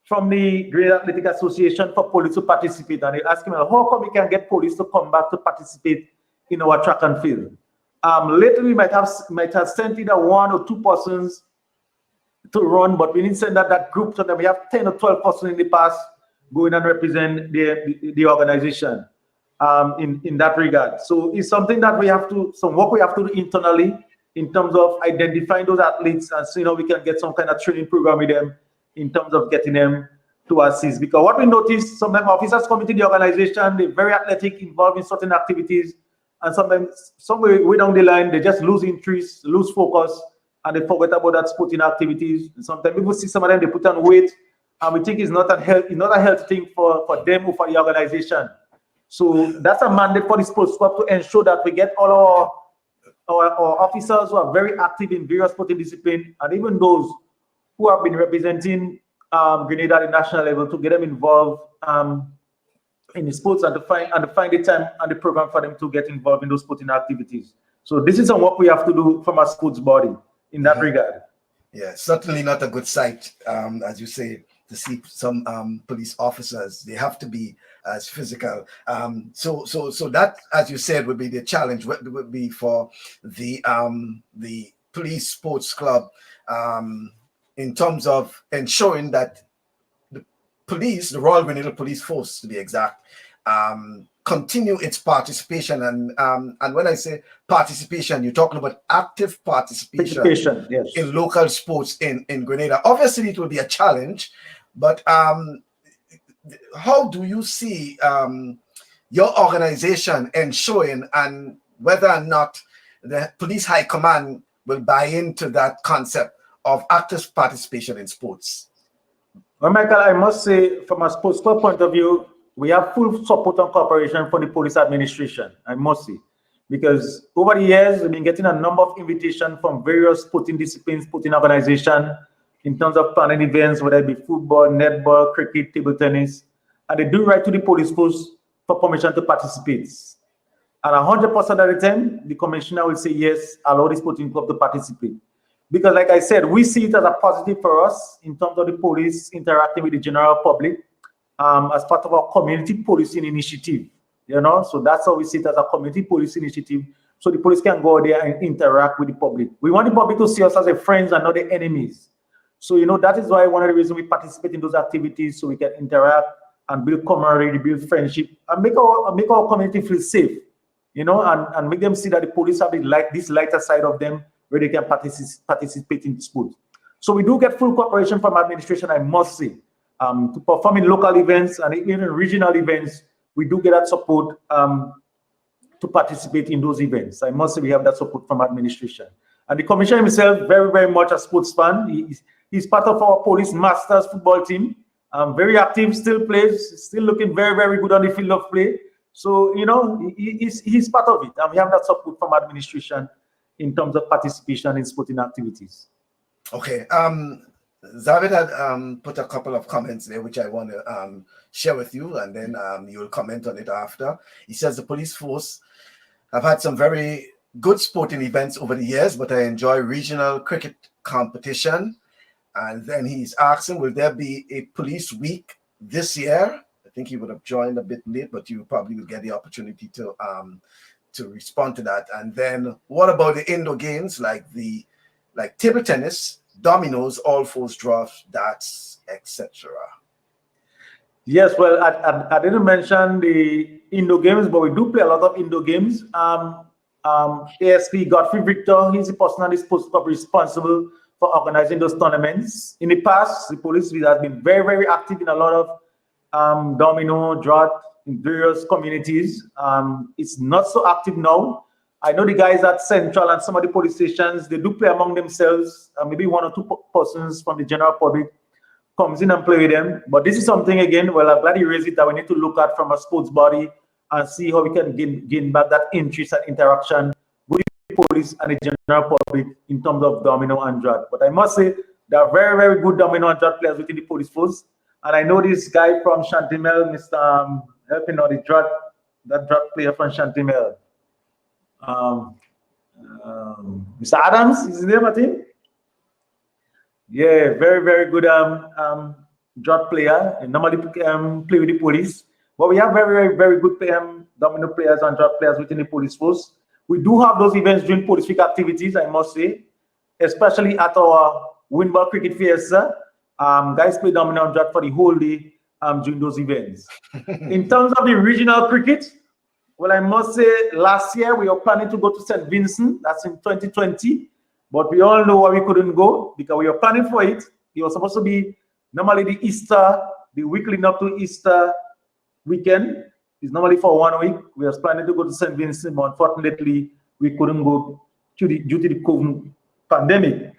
from the Grenada Athletic Association for police to participate. And they ask me, how come we can get police to come back to participate in our track and field? Lately, we might have sent either 1 or 2 persons to run, but we didn't send that group. So then we have 10 or 12 persons in the past going and represent the organization in that regard. So it's something that we have to, some work we have to do internally in terms of identifying those athletes and seeing how we can get some kind of training program with them in terms of getting them to assist. Because what we notice, sometimes officers come into the organization, they're very athletic, involved in certain activities, and sometimes somewhere way down the line, they just lose interest, lose focus, and they forget about that sporting activities. And sometimes people see some of them, they put on weight, and we think it's not a healthy thing for them or for the organization. So that's a mandate for the sports club to ensure that we get all our officers who are very active in various sporting disciplines, and even those who have been representing Grenada at the national level, to get them involved in the sports and to find the time and the program for them to get involved in those sporting activities. So this is some work we have to do from a sports body in that regard. Yeah, certainly not a good sight, as you say, to see some police officers. They have to be as physical. So that, as you said, would be the challenge. Would be for the police sports club in terms of ensuring that the police, the Royal Grenada Police Force, to be exact, continue its participation. And when I say participation, you're talking about active participation yes, in local sports in Grenada. Obviously, it will be a challenge, but how do you see your organization ensuring, and whether or not the police high command will buy into that concept of active participation in sports? Well, Michael, I must say, from a sports club point of view, we have full support and cooperation from the police administration, I must say, because over the years, we've been getting a number of invitations from various sporting disciplines, sporting organizations, in terms of planning events, whether it be football, netball, cricket, table tennis, and they do write to the police force for permission to participate. And 100% of the time, the commissioner will say, yes, allow the sporting club to participate. Because like I said, we see it as a positive for us in terms of the police interacting with the general public as part of our community policing initiative, you know? So that's how we see it, as a community policing initiative, so the police can go there and interact with the public. We want the public to see us as a friends and not the enemies. So, you know, that is why one of the reasons we participate in those activities, so we can interact and build camaraderie, build friendship, and make our community feel safe, you know, and make them see that the police have this lighter side of them, where they can participate in sport. So we do get full cooperation from administration, I must say, to perform in local events and even regional events. We do get that support to participate in those events. I must say we have that support from administration. And the commissioner himself, very, very much a sports fan. He's part of our police masters football team. Very active, still plays, still looking very, very good on the field of play. So, you know, he's part of it. And we have that support from administration in terms of participation in sporting activities. Okay. Zavid had put a couple of comments there, which I want to share with you, and then you'll comment on it after. He says, the police force have had some very good sporting events over the years, but I enjoy regional cricket competition. And then he's asking, will there be a police week this year? I think he would have joined a bit late, but you probably will get the opportunity to respond to that. And then what about the indoor games like table tennis, dominoes, all fours, drafts, darts, etc.? Yes, well, I didn't mention the indoor games, but we do play a lot of indoor games. ASP Godfrey Victor, he's the person that is supposed to be responsible for organizing those tournaments. In the past, the police has been very, very active in a lot of domino, draught in various communities. It's not so active now. I know the guys at Central and some of the police stations, they do play among themselves. Maybe 1 or 2 persons from the general public comes in and play with them. But this is something, again, well, I'm glad you raised it, that we need to look at from a sports body and see how we can gain back that interest and interaction with the police and the general public in terms of domino and draught. But I must say, there are very, very good domino and draught players within the police force. And I know this guy from Chantimel, Mr. helping out the draught player from Chantimel. Mr. Adams is his name, I think. Yeah, very, very good drop player. And normally play with the police. But we have very, very, very good domino players and drop players within the police force. We do have those events during police week activities, I must say, especially at our Windball Cricket Fiesta. Guys play domino and drop for the whole day during those events. In terms of the regional cricket, well, I must say last year we were planning to go to St. Vincent. That's in 2020. But we all know why we couldn't go because we were planning for it. It was supposed to be normally the week leading up to Easter weekend. It's normally for 1 week. We were planning to go to St. Vincent, but unfortunately, we couldn't go due to the COVID pandemic.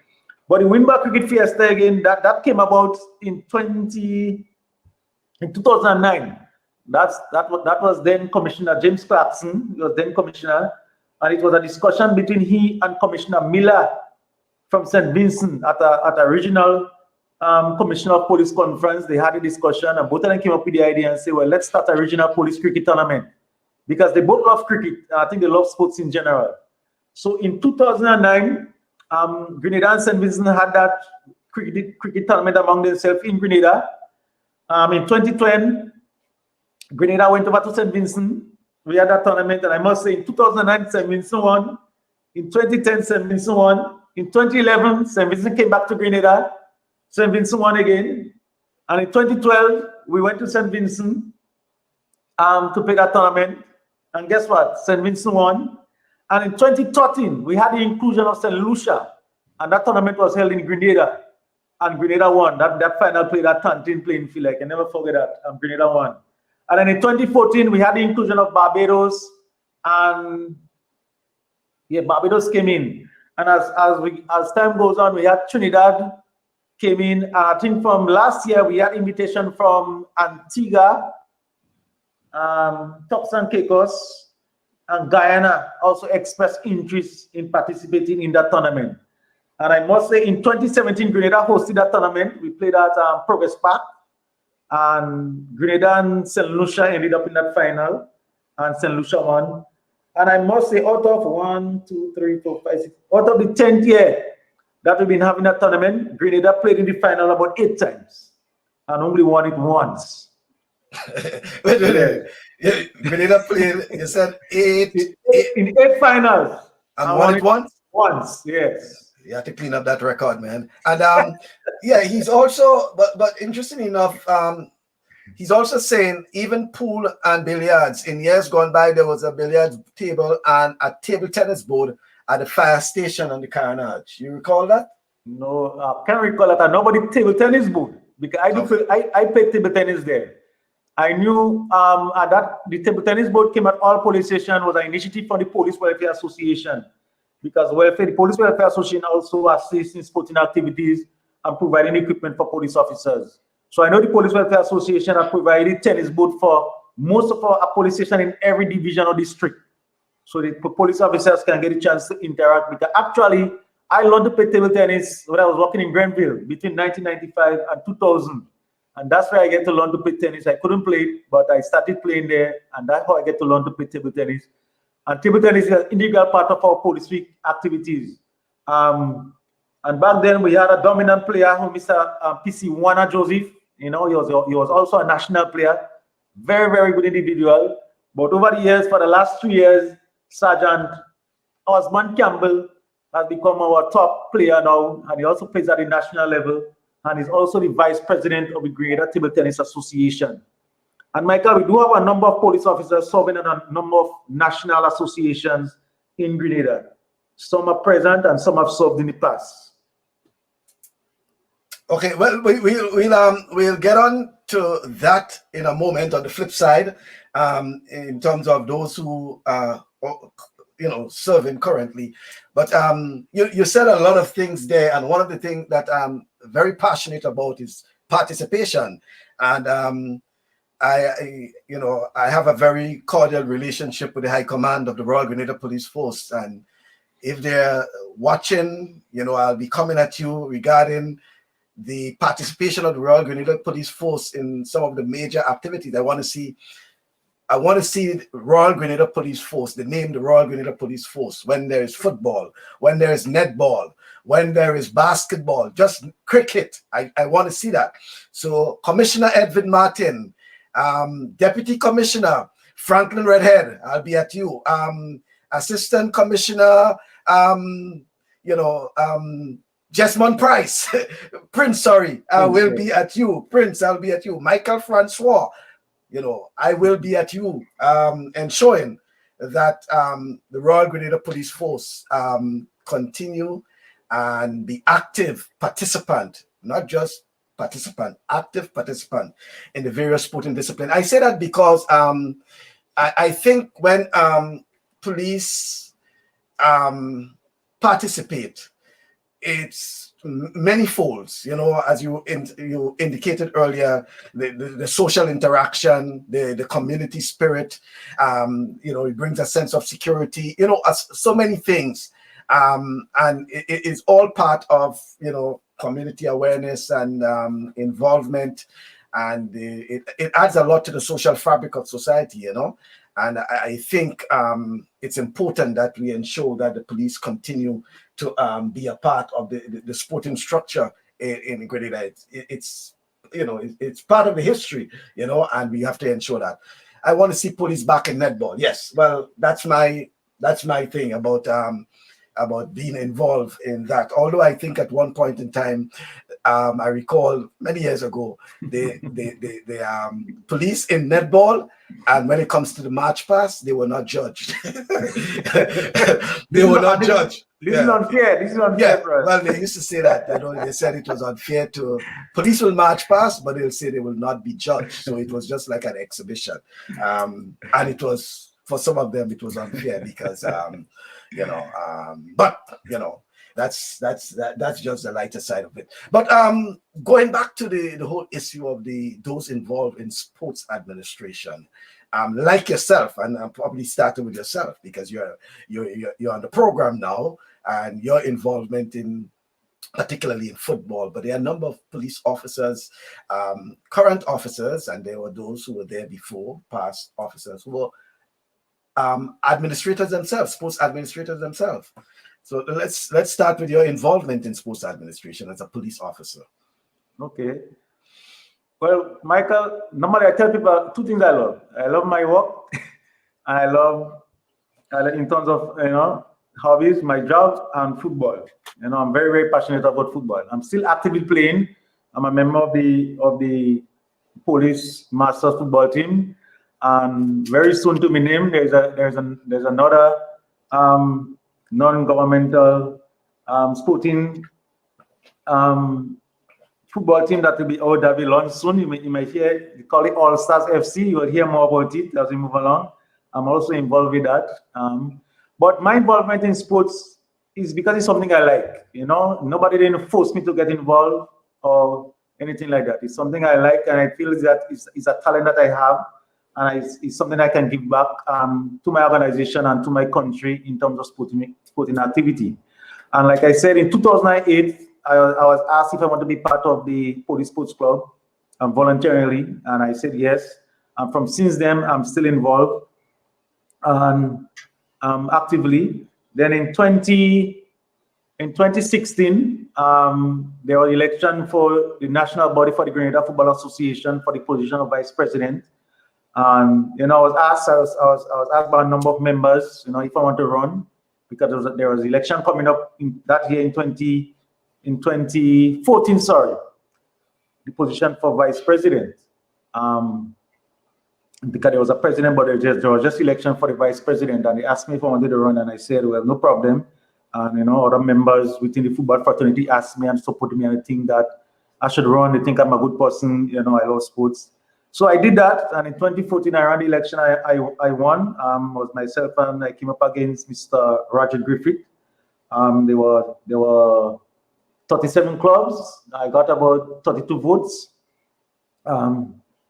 But the Windball Cricket Fiesta again, that came about in 2009. That was then Commissioner James Clarkson. He was then commissioner, and it was a discussion between he and Commissioner Miller from St. Vincent at a regional commissioner of police conference. They had a discussion, and both of them came up with the idea and said, well, let's start a regional police cricket tournament because they both love cricket. I think they love sports in general. So in 2009, Grenada and St. Vincent had that cricket tournament among themselves in Grenada. In 2020, Grenada went over to St. Vincent. We had that tournament, and I must say, in 2009, St. Vincent won. In 2010, St. Vincent won. In 2011, St. Vincent came back to Grenada. St. Vincent won again. And in 2012, we went to St. Vincent to play that tournament. And guess what? St. Vincent won. And in 2013, we had the inclusion of St. Lucia. And that tournament was held in Grenada. And Grenada won. That final play, that 13 playing field, I can never forget that. And Grenada won. And then in 2014, we had the inclusion of Barbados. And yeah, Barbados came in. And as time goes on, we had Trinidad came in. I think from last year, we had invitation from Antigua, Turks and Caicos, and Guyana also expressed interest in participating in that tournament. And I must say, in 2017, Grenada hosted that tournament. We played at Progress Park. And Grenada and St. Lucia ended up in that final. And St. Lucia won. And I must say, out of 1, 2, 3, 4, 5, 6, out of the 10th year that we've been having that tournament, Grenada played in the final about 8 times and only won it once. Wait. Grenada played, you said 8 in 8 finals. And won it once? Once, yes. You have to clean up that record, man. And yeah, he's also, but interesting enough, he's also saying even pool and billiards. In years gone by, there was a billiards table and a table tennis board at the fire station on the Carnage. You recall that? No, I can't recall that. Nobody table tennis board because I played table tennis there. I knew that the table tennis board came at all police stations was an initiative from the Police Welfare Association because the Police Welfare Association also assists in sporting activities and providing equipment for police officers. So I know the Police Welfare Association have provided tennis board for most of our police stations in every division or district. So the police officers can get a chance to interact because actually I learned to play table tennis when I was working in Grenville between 1995 and 2000. And that's where I get to learn to play tennis. I couldn't play it, but I started playing there, and that's how I get to learn to play table tennis. And table tennis is an integral part of our police week activities. And back then we had a dominant player, Mr. PC Wana Joseph. You know, he was also a national player, very, very good individual. But over the years, for the last 2 years, Sergeant Osman Campbell has become our top player now, and he also plays at the national level, and he's also the vice president of the Grenada Table Tennis Association. And Michael, we do have a number of police officers serving in a number of national associations in Grenada. Some are present and some have served in the past. Okay, well, we'll get on to that in a moment. On the flip side, in terms of those who are, serving currently, but you said a lot of things there, and one of the things that I'm very passionate about is participation, and I have a very cordial relationship with the High Command of the Royal Grenada Police Force, and if they're watching, I'll be coming at you regarding the participation of the Royal Grenada Police Force in some of the major activities. I want to see I want to see Royal Grenada Police Force, the name the Royal Grenada Police Force, when there is football, when there is netball, when there is basketball, just cricket. I want to see that. So Commissioner Edwin Martin, Deputy Commissioner Franklin Redhead, I'll be at you. Assistant Commissioner, Jesmond Price, Prince, sorry, will be at you. Prince, I'll be at you. Michael Francois, I will be at you, ensuring that the Royal Grenada Police Force continue and be active participant, not just participant, active participant in the various sporting disciplines. I say that because I think when police participate, it's many folds, as you indicated earlier, the social interaction, the community spirit, it brings a sense of security, so many things, and it is all part of community awareness and involvement, and it adds a lot to the social fabric of society, and I think it's important that we ensure that the police continue to be a part of the sporting structure in Grenada. It's part of the history, and we have to ensure that. I want to see police back in netball. Yes, well, that's my thing about being involved in that. Although I think at one point in time, I recall many years ago, the police in netball, and when it comes to the march past, they were not judged. They were not judged. This is unfair. This is unfair, bro. Well, they used to say that. They said it was unfair to police will march past, but they'll say they will not be judged. So it was just like an exhibition, and it was, for some of them, it was unfair because but that's just the lighter side of it. But going back to the whole issue of those involved in sports administration, like yourself, and I'm probably starting with yourself because you're on the program now, and your involvement in particularly in football. But there are a number of police officers, current officers, and there were those who were there before, past officers who were administrators themselves, sports administrators themselves. So let's start with your involvement in sports administration as a police officer. Okay. Well, Michael, normally I tell people two things I love. I love my work, and I love in terms of hobbies, my job, and football. I'm very, very passionate about football. I'm still actively playing. I'm a member of the police masters football team, and very soon to be named. There's another non-governmental sporting football team that will be launched soon. You might hear, they call it All Stars FC. You will hear more about it as we move along. I'm also involved with that. But my involvement in sports is because it's something I like. Nobody didn't force me to get involved or anything like that. It's something I like, and I feel that it's a talent that I have, and it's something I can give back to my organization and to my country in terms of sporting activity. And like I said, in 2008, I was asked if I want to be part of the Police Sports Club voluntarily, and I said yes. And since then, I'm still involved and actively. Then in 2016, there was election for the national body for the Grenada Football Association for the position of vice president. And I was asked by a number of members, if I want to run, because there was election coming up that year in 2014. Sorry, the position for vice president. Because there was a president, but there was just election for the vice president, and they asked me if I wanted to run, and I said, well, no problem. And other members within the football fraternity asked me and supported me, and I think that I should run. They think I'm a good person. I love sports. So I did that, and in 2014, I ran the election. I won. It was myself, and I came up against Mr. Roger Griffith. There were 37 clubs. I got about 32 votes.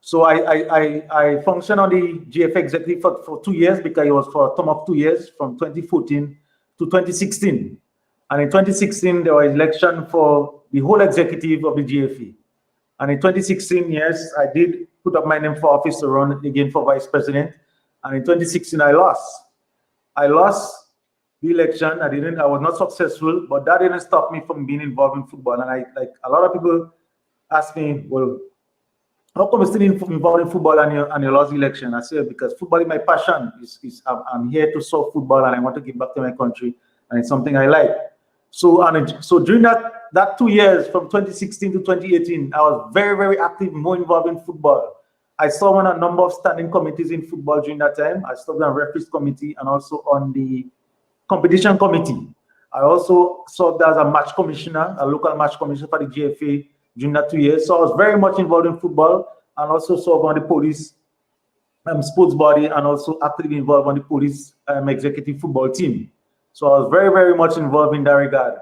So I functioned on the GF executive for 2 years, because it was for a term of 2 years, from 2014 to 2016. And in 2016, there was election for the whole executive of the GFE. And in 2016, yes, I did put up my name for office to run again for vice president. And in 2016, I lost. I lost the election. I was not successful, but that didn't stop me from being involved in football. And like a lot of people ask me, well, how come you're still involved in football and you lost the election? I said, because football is my passion. I'm here to serve football and I want to give back to my country, and it's something I like. So during that 2 years, from 2016 to 2018, I was very, very active, more involved in football. I served on a number of standing committees in football during that time. I served on referees committee and also on the competition committee. I also served as a match commissioner, a local match commissioner for the GFA during that 2 years. So I was very much involved in football and also served on the police sports body and also actively involved on the police executive football team. So I was very, very much involved in that regard.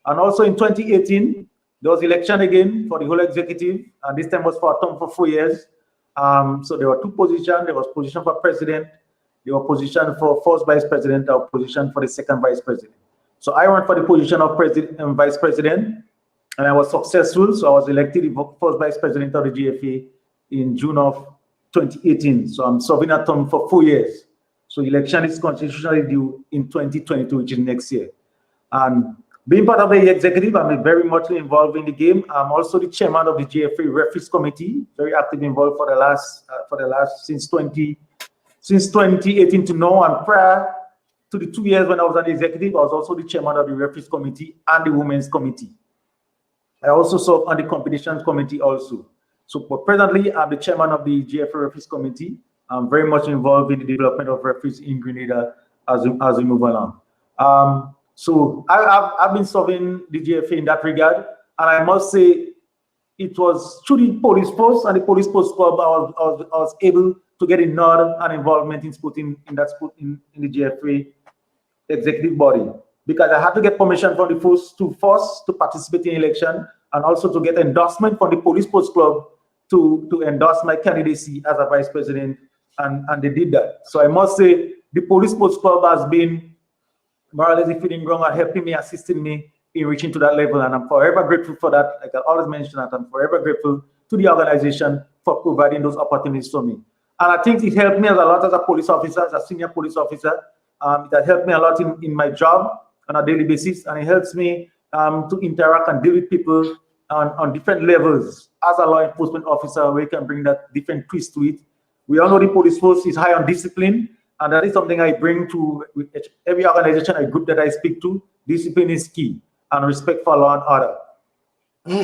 And also in 2018, there was election again for the whole executive, and this time was for a term for 4 years. So there were two positions. There was position for president, there was position for first vice president, or position for the second vice president. So I ran for the position of president and vice president, and I was successful. So I was elected the first vice president of the GFA in June of 2018. So I'm serving a term for 4 years. So election is constitutionally due in 2022, which is next year. And being part of the executive, I'm very much involved in the game. I'm also the chairman of the GFA referees committee, very actively involved for the last since 2018 to now. And prior to the 2 years when I was on the executive, I was also the chairman of the referees committee and the women's committee. I also serve on the competitions committee also. So presently, I'm the chairman of the GFA referees committee. I'm very much involved in the development of referees in Grenada as we move along. So I've been serving the GFA in that regard, and I must say it was through the police force and the police force club I was able to get a nod and involvement in sport in the GFA executive body, because I had to get permission from the force to participate in election, and also to get endorsement from the police force club to endorse my candidacy as a vice president, and they did that. So I must say the police sports club has been more or less the feeding ground and helping me, assisting me in reaching to that level, and I'm forever grateful for that. Like I always mention that, I'm forever grateful to the organization for providing those opportunities for me. And I think it helped me a lot as a police officer, as a senior police officer. It has helped me a lot in my job on a daily basis, and it helps me to interact and deal with people on different levels as a law enforcement officer, where you can bring that different twist to it. We all know the police force is high on discipline, and that is something I bring to every organization, a group that I speak to. Discipline is key, and respect for law and order.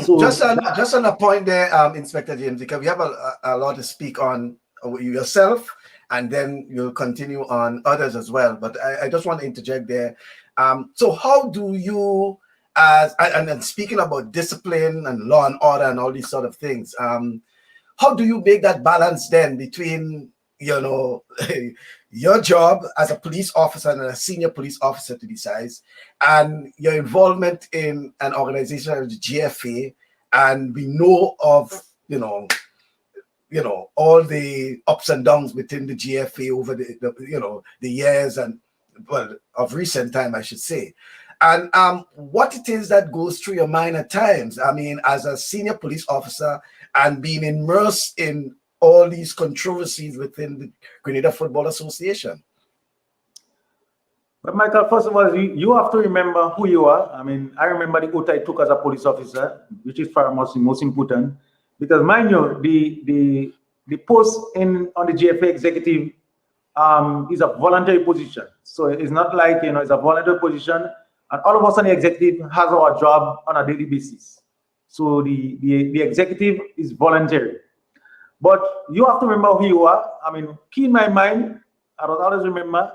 So just on a point there, Inspector James, because we have a lot to speak on yourself, and then you'll continue on others as well. But I just want to interject there. So how do you, and then speaking about discipline and law and order and all these sort of things, how do you make that balance then between, you know, your job as a police officer and a senior police officer to these size, and your involvement in an organization like the GFA, and we know of, you know, all the ups and downs within the GFA over the years, and well, of recent time, I should say. And what it is that goes through your mind at times, I mean, as a senior police officer and being immersed in all these controversies within the Grenada Football Association. But Michael, first of all, you have to remember who you are. I mean, I remember the oath I took as a police officer, which is far most important, because mind you, the post on the GFA executive is a voluntary position. So it's not like, it's a voluntary position, and all of us on the executive has our job on a daily basis. So the executive is voluntary. But you have to remember who you are. I mean, key in my mind, I will always remember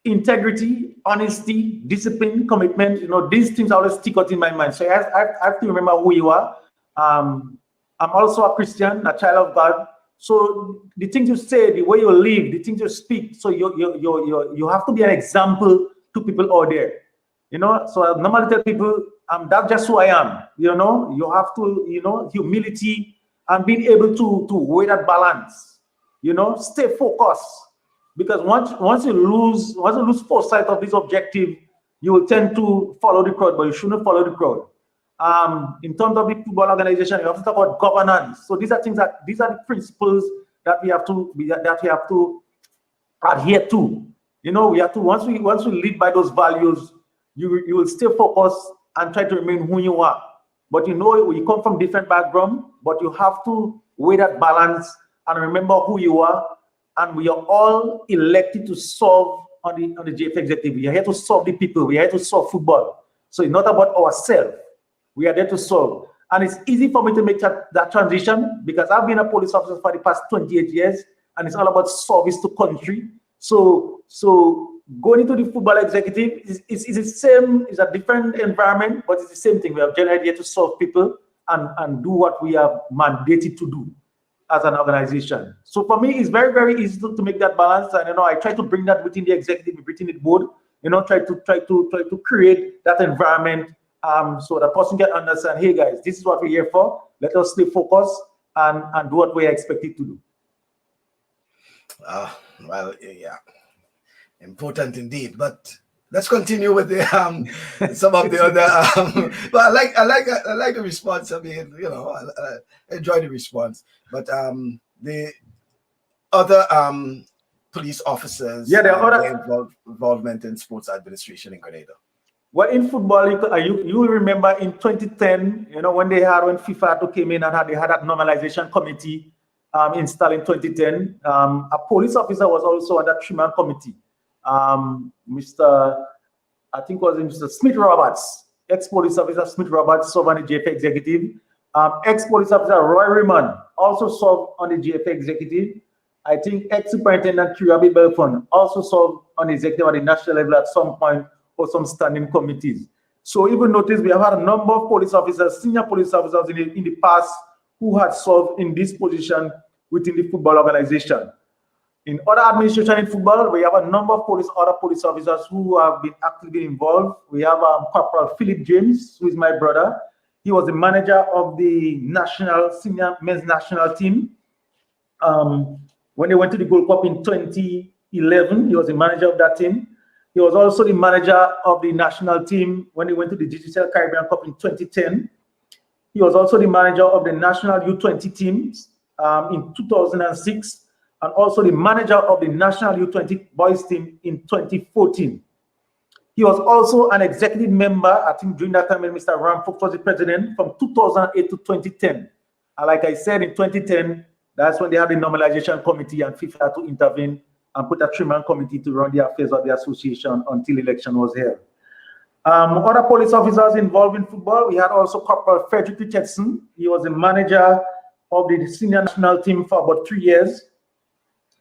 integrity, honesty, discipline, commitment. These things always stick out in my mind. So I have to remember who you are. I'm also a Christian, a child of God. So the things you say, the way you live, the things you speak, so you have to be an example to people out there. So I normally tell people, that's just who I am. You have to, humility and being able to weigh that balance. Stay focused, because once you lose foresight of this objective, you will tend to follow the crowd, but you shouldn't follow the crowd. In terms of the football organization, you have to talk about governance. So these are the principles that we have to adhere to. You know, we have to once we lead by those values, you will stay focused and try to remain who you are. But you know, we come from different background, but you have to weigh that balance and remember who you are. And we are all elected to serve on the GF executive. We are here to serve the people. We are here to serve football. So it's not about ourselves. We are there to serve. And it's easy for me to make that transition because I've been a police officer for the past 28 years, and it's all about service to country. So going into the football executive is the same, it's a different environment, but it's the same thing. We are generally here to serve people and do what we are mandated to do as an organization. So for me, it's very, very easy to make that balance. And I try to bring that within the executive, within the board, try to create that environment so the person can understand, hey guys, this is what we're here for. Let us stay focused and do what we're expected to do. Well, yeah, important indeed. But let's continue with the some of the other. But I like the response. I mean, I enjoy the response. But the other police officers, there are other involvement in sports administration in Grenada. Well, in football, you will remember in 2010, when FIFA came in and they had that normalization committee installed in 2010. A police officer was also on that 3-man committee. Mr. Smith Roberts, ex-police officer Smith Roberts served on the GFA executive. Ex-police officer Roy Raymond also served on the GFA executive. I think ex-superintendent Kirabi Belfon also served on the executive at the national level at some point, or some standing committees. So even notice we have had a number of police officers, senior police officers in the past who had served in this position within the football organization. In other administration in football, we have a number of other police officers who have been actively involved. We have Corporal Philip James, who is my brother. He was the manager of the national senior men's national team. When they went to the Gold Cup in 2011, he was the manager of that team. He was also the manager of the national team when they went to the Digital Caribbean Cup in 2010. He was also the manager of the national U20 teams in 2006, and also the manager of the national U20 boys team in 2014. He was also an executive member, I think during that time when Mr. Ram Fox was the president, from 2008 to 2010. And like I said, in 2010, that's when they had the normalization committee and FIFA had to intervene and put a 3-man committee to run the affairs of the association until election was held. Other police officers involved in football, we had also Corporal Frederick Richardson. He was the manager of the senior national team for about 3 years.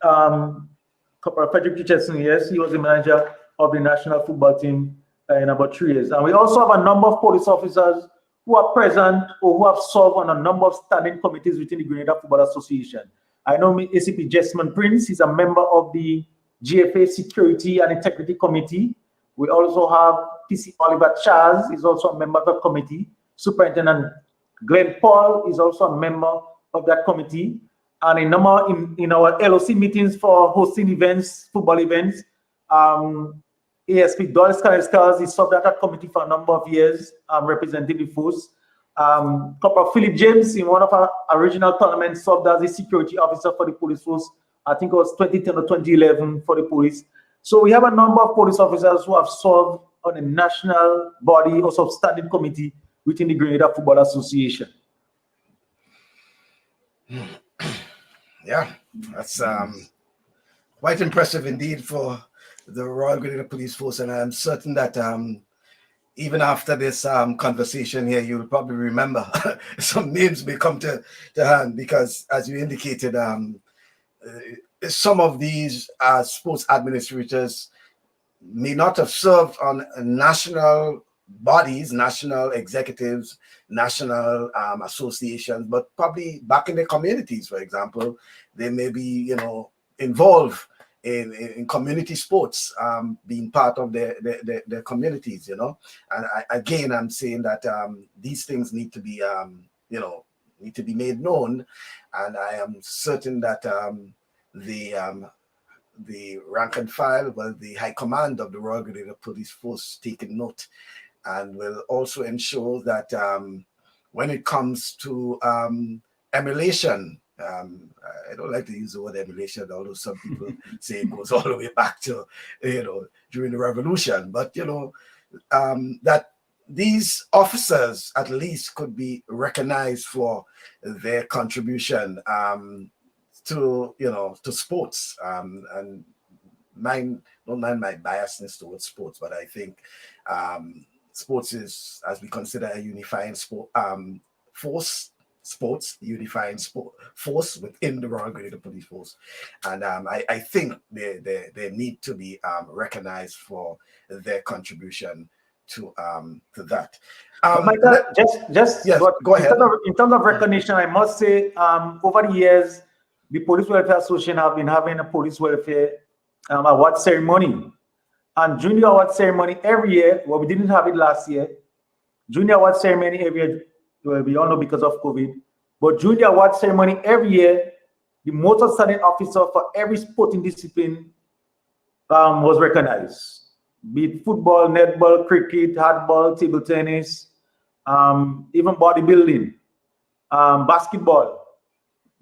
Corporal Frederick Richardson, yes, he was the manager of the national football team in about 3 years. And we also have a number of police officers who are present or who have served on a number of standing committees within the Grenada Football Association. I know ACP Jessamine Prince is a member of the GFA Security and Integrity Committee. We also have PC Oliver Charles is also a member of the committee. Superintendent Glenn Paul is also a member of that committee. And in our LOC meetings for hosting events, football events, ASP Doris Kaneskas is served at that committee for a number of years, representing the force. Corporal Philip James, in one of our original tournaments, served as the security officer for the police force. I think it was 2010 or 2011 for the police. So we have a number of police officers who have served on a national body or substanding committee within the Grenada Football Association. Yeah, that's quite impressive indeed for the Royal Grenada Police Force, and I'm certain that even after this conversation here, you'll probably remember some names may come to hand because, as you indicated, some of these sports administrators may not have served on national bodies, national executives, national associations, but probably back in their communities, for example, they may be, involved in community sports, being part of their communities, And I'm saying that these things need to be, need to be made known, and I am certain that the rank and file, the high command of the Royal Grenada Police Force taking note, and will also ensure that when it comes to emulation I don't like to use the word emulation, although some people say it goes all the way back to, during the revolution. But, that these officers at least could be recognized for their contribution to sports. And don't mind my biasness towards sports, but I think sports is, as we consider, a unifying force. Sports unifying force within the Royal Grenada Police Force, and I think they need to be recognized for their contribution to that. Michael, just yes, go ahead. In terms of recognition, I must say, over the years, the Police Welfare Association have been having a police welfare award ceremony, and during the award ceremony every year, well, we didn't have it last year. During the award ceremony every year, we all know because of COVID, but during the award ceremony every year, the most outstanding officer for every sporting discipline was recognized. Be it football, netball, cricket, hardball, table tennis, even bodybuilding, basketball.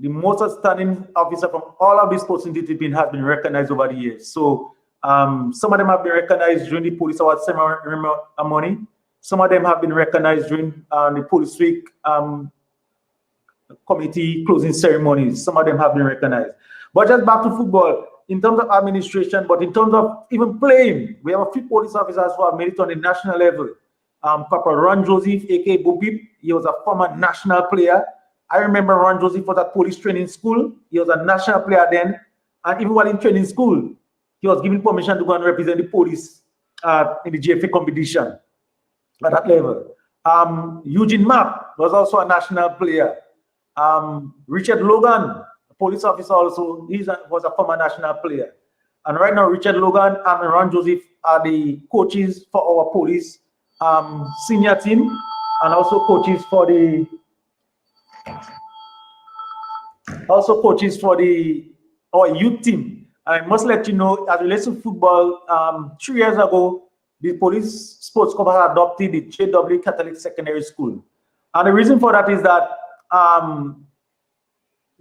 The most outstanding officer from all of these sporting disciplines has been recognized over the years. So some of them have been recognized during the police award ceremony. Some of them have been recognized during the Police Week committee closing ceremonies. Some of them have been recognized. But just back to football, in terms of administration, but in terms of even playing, we have a few police officers who have made it on the national level. Corporal Ron Joseph, aka Bobip, he was a former national player. I remember Ron Joseph was at police training school. He was a national player then. And even while in training school, he was given permission to go and represent the police in the GFA competition at that level. Eugene Mapp was also a national player. Richard Logan, a police officer also, was a former national player. And right now, Richard Logan and Ron Joseph are the coaches for our police senior team, and also coaches for our youth team. I must let you know, as relates to football, 3 years ago, the Police Sports Club had adopted the JW Catholic Secondary School. And the reason for that is that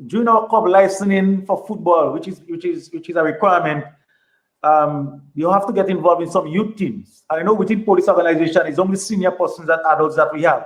during our club licensing for football, which is a requirement, you have to get involved in some youth teams. And I know within police organization, it's only senior persons and adults that we have.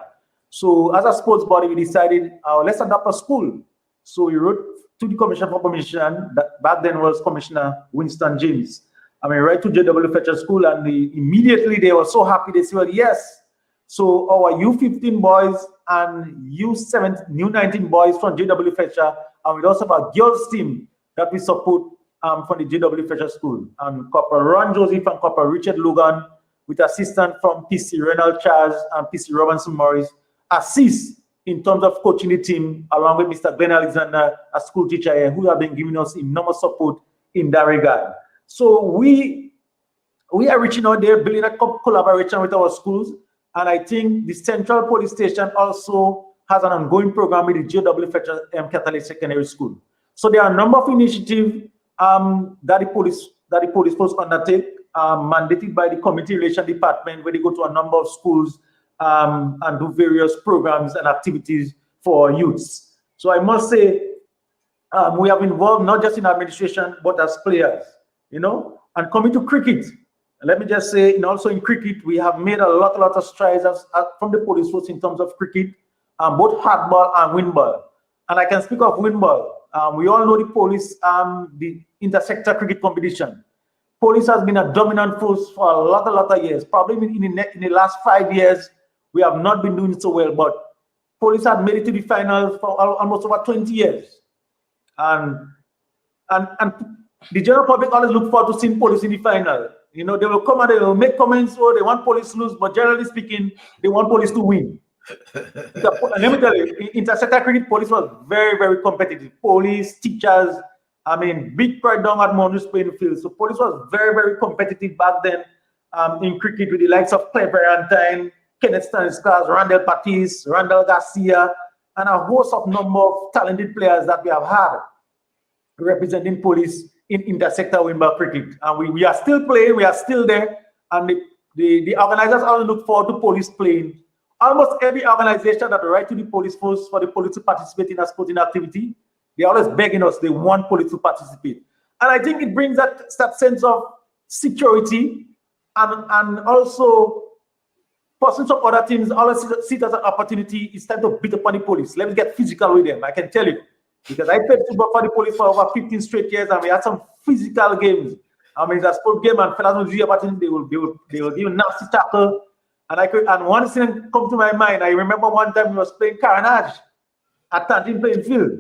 So as a sports body, we decided, let's adopt a school. So we wrote to the Commissioner for Permission, that back then was Commissioner Winston James. I mean, right to JW Fletcher School, and immediately they were so happy. They said, well, yes. So our U15 boys and U19 boys from JW Fletcher, and we also have a girls team that we support from the JW Fletcher School. And Corporal Ron Joseph and Corporal Richard Logan, with assistance from PC Renald Charles and PC Robinson Morris, assist in terms of coaching the team, along with Mr. Glenn Alexander, a school teacher here, who have been giving us enormous support in that regard. So we are reaching out there, building a collaboration with our schools, and I think the Central Police Station also has an ongoing program with the JW Fletcher Catholic Secondary School. So there are a number of initiatives that the police force undertake, mandated by the Community Relations Department, where they go to a number of schools and do various programs and activities for youths. So I must say, we have involved not just in administration, but as players, And coming to cricket, let me just say, and also in cricket, we have made a lot of strides from the police force in terms of cricket, both hardball and windball. And I can speak of windball. We all know the police, the intersector cricket competition. Police has been a dominant force for a lot of years. Probably in the last 5 years, we have not been doing so well, but police have made it to the finals for almost over 20 years. And the general public always look forward to seeing police in the final. They will come and they will make comments, oh, they want police to lose, but generally speaking, they want police to win. Let me tell you, intersector cricket, police was very, very competitive. Police, teachers, big pride down at Monroe playing field. So police was very, very competitive back then in cricket, with the likes of Claire Valentine, Kenneth Stanislas, Randall Patis, Randall Garcia, and a host of number of talented players that we have had representing police in intersector windball cricket. And we are still playing, we are still there, and the organizers all look forward to police playing. Almost every organization that write to the police force for the police to participate in a sporting activity, They're always begging us. They want police to participate. And I think it brings that sense of security, and also persons of other teams always see it as an opportunity. It's time to beat up on the police. Let's get physical with them. I can tell you, because I played football for the police for over 15 straight years, and we had some physical games. I mean, it's a sport game, and fellas will do opportunity. They will give nasty tackle. And one incident come to my mind. I remember one time we was playing Carnage at Tantin playing field.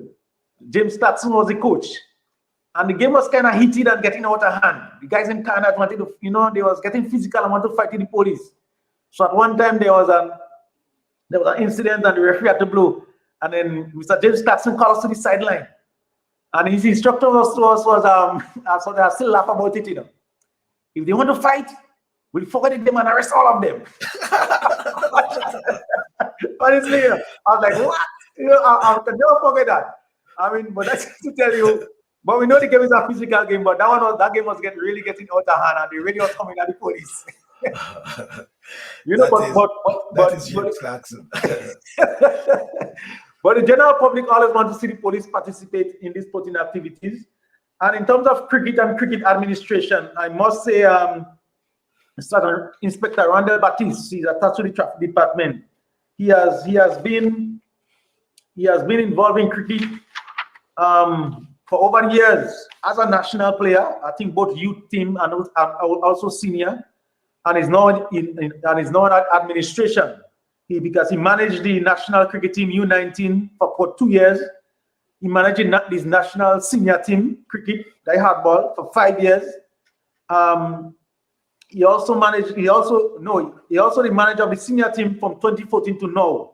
James Claxton was the coach. And the game was kind of heated and getting out of hand. The guys in Carnage wanted to, they was getting physical and wanted to fight with the police. So at one time there was an incident and the referee had to blow. And then Mr. James Claxton called us to the sideline. And his instructor to us was, so they still laugh about it, If they want to fight, we'll forget them and arrest all of them. Honestly, I was like, what? I can never forget that. I mean, but that's to tell you. But we know the game is a physical game, but that game was really getting out of hand, and the radio was coming at the police. That is James Claxton. But the general public always want to see the police participate in these sporting activities. And in terms of cricket and cricket administration, I must say, Inspector Randall Baptiste, he's attached to the traffic department. He has been involved in cricket for over years as a national player. I think both youth team and also senior, and is now in administration. Because he managed the national cricket team U19 for 2 years. He managed this national senior team cricket, the hardball, for 5 years. He also the manager of the senior team from 2014 to now.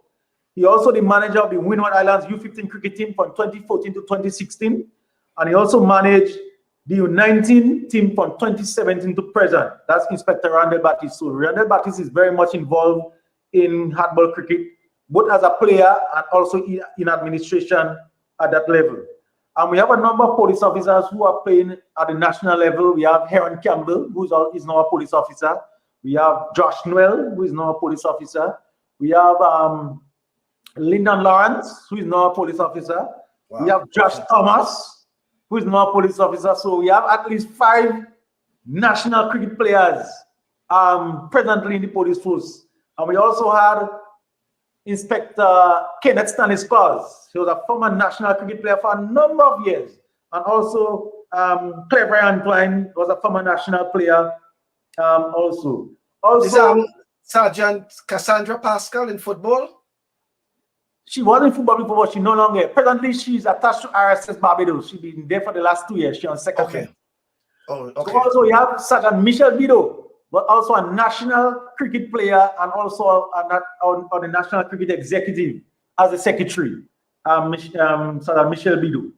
He also the manager of the Windward Islands U15 cricket team from 2014 to 2016. And he also managed the U19 team from 2017 to present. That's Inspector Randall Baptiste. So Randall Baptiste is very much involved in hardball cricket, both as a player and also in administration at that level. And we have a number of police officers who are playing at the national level. We have Heron Campbell, who is now a police officer. We have Josh Noel, who is now a police officer. We have Lyndon Lawrence, who is now a police officer. Wow. We have Josh Thomas, who is now a police officer. So we have at least 5 national cricket players presently in the police force. And we also had Inspector Kenneth Stanislas. He was a former national cricket player for a number of years. And also Clever Antoine was a former national player also. Is Sergeant Cassandra Pascal in football? She was in football before, but she no longer. Presently, she's attached to RSS Barbados. She's been there for the last 2 years. She's on second. Okay. Oh, okay. So also we have Sergeant Michel Bido, but also a national cricket player and also on the national cricket executive as a secretary, Sergeant Michel Bido.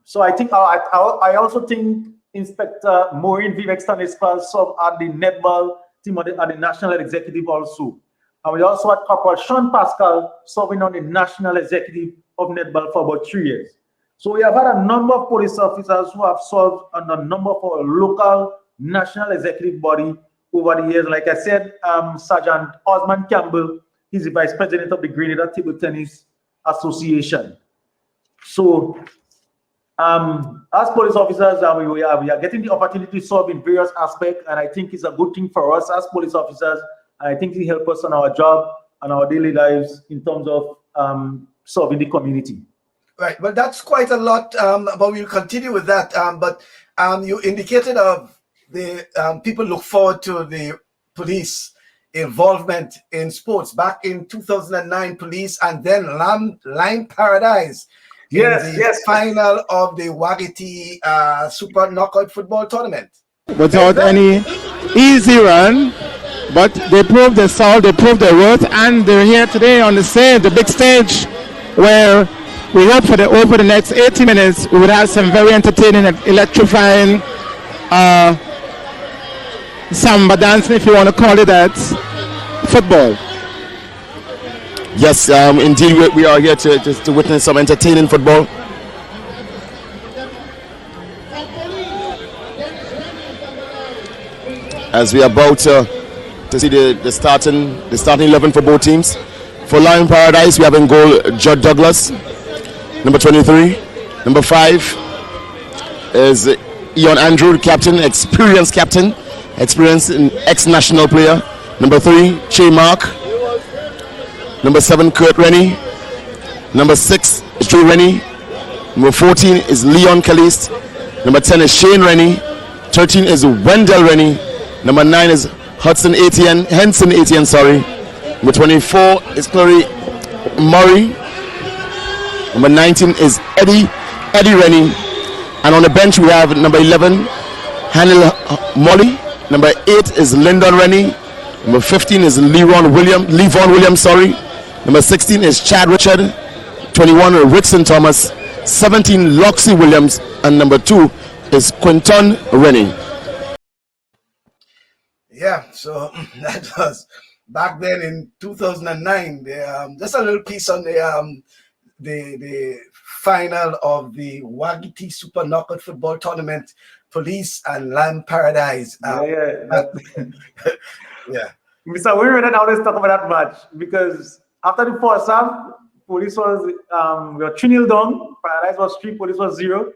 So I think I also think Inspector Maureen Vivek Stanislas served at the Netball team at the national executive also. And we also had Corporal Sean Pascal serving on the national executive of Netball for about 3 years. So we have had a number of police officers who have served on a number of our local national executive body over the years. Like I said, Sergeant Osman Campbell, he's the vice president of the Grenada Table Tennis Association. So as police officers, we are getting the opportunity to serve in various aspects, and I think it's a good thing for us as police officers. And I think it helps us on our job and our daily lives in terms of serving the community. Right, well, that's quite a lot, but we'll continue with that. But you indicated of the people look forward to the police involvement in sports. Back in 2009, police and then Lime Paradise. Yes. Final of the Wagiti Super Knockout Football Tournament. Without any easy run, but they proved their soul, they proved their worth, and they're here today on the stage, the big stage, where we hope over the next 80 minutes we would have some very entertaining and electrifying samba dancing, if you want to call it that, football. Yes, indeed, we are here to witness some entertaining football. As we are about to see the starting 11 for both teams. For Lion Paradise, we have in goal Judd Douglas. Number 23. Number 5 is Ian Andrew, captain, experienced ex-national player. Number 3, Che Mark. Number 7, Kurt Rennie. Number 6 is Drew Rennie. Number 14 is Leon Caliste. Number 10 is Shane Rennie. 13 is Wendell Rennie. Number 9 is Henson Etienne, sorry. Number 24 is Chloe Murray. Number 19 is Eddie Rennie. And on the bench we have number 11, Hanil Molly. Number 8 is Lyndon Rennie. Number 15 is Levon Williams, sorry. Number 16 is Chad Richard. 21 Rickson Thomas. 17 Loxie Williams. And number 2 is Quinton Rennie. Yeah, so that was back then in 2009. Just a little piece on the final of the Wagiti Super Knockout Football Tournament, Police and Lamb Paradise. Yeah. Yeah. Mr. Winner always talk about that match because after the first half, Police was we were 3-0 down, Paradise was 3, Police was 0.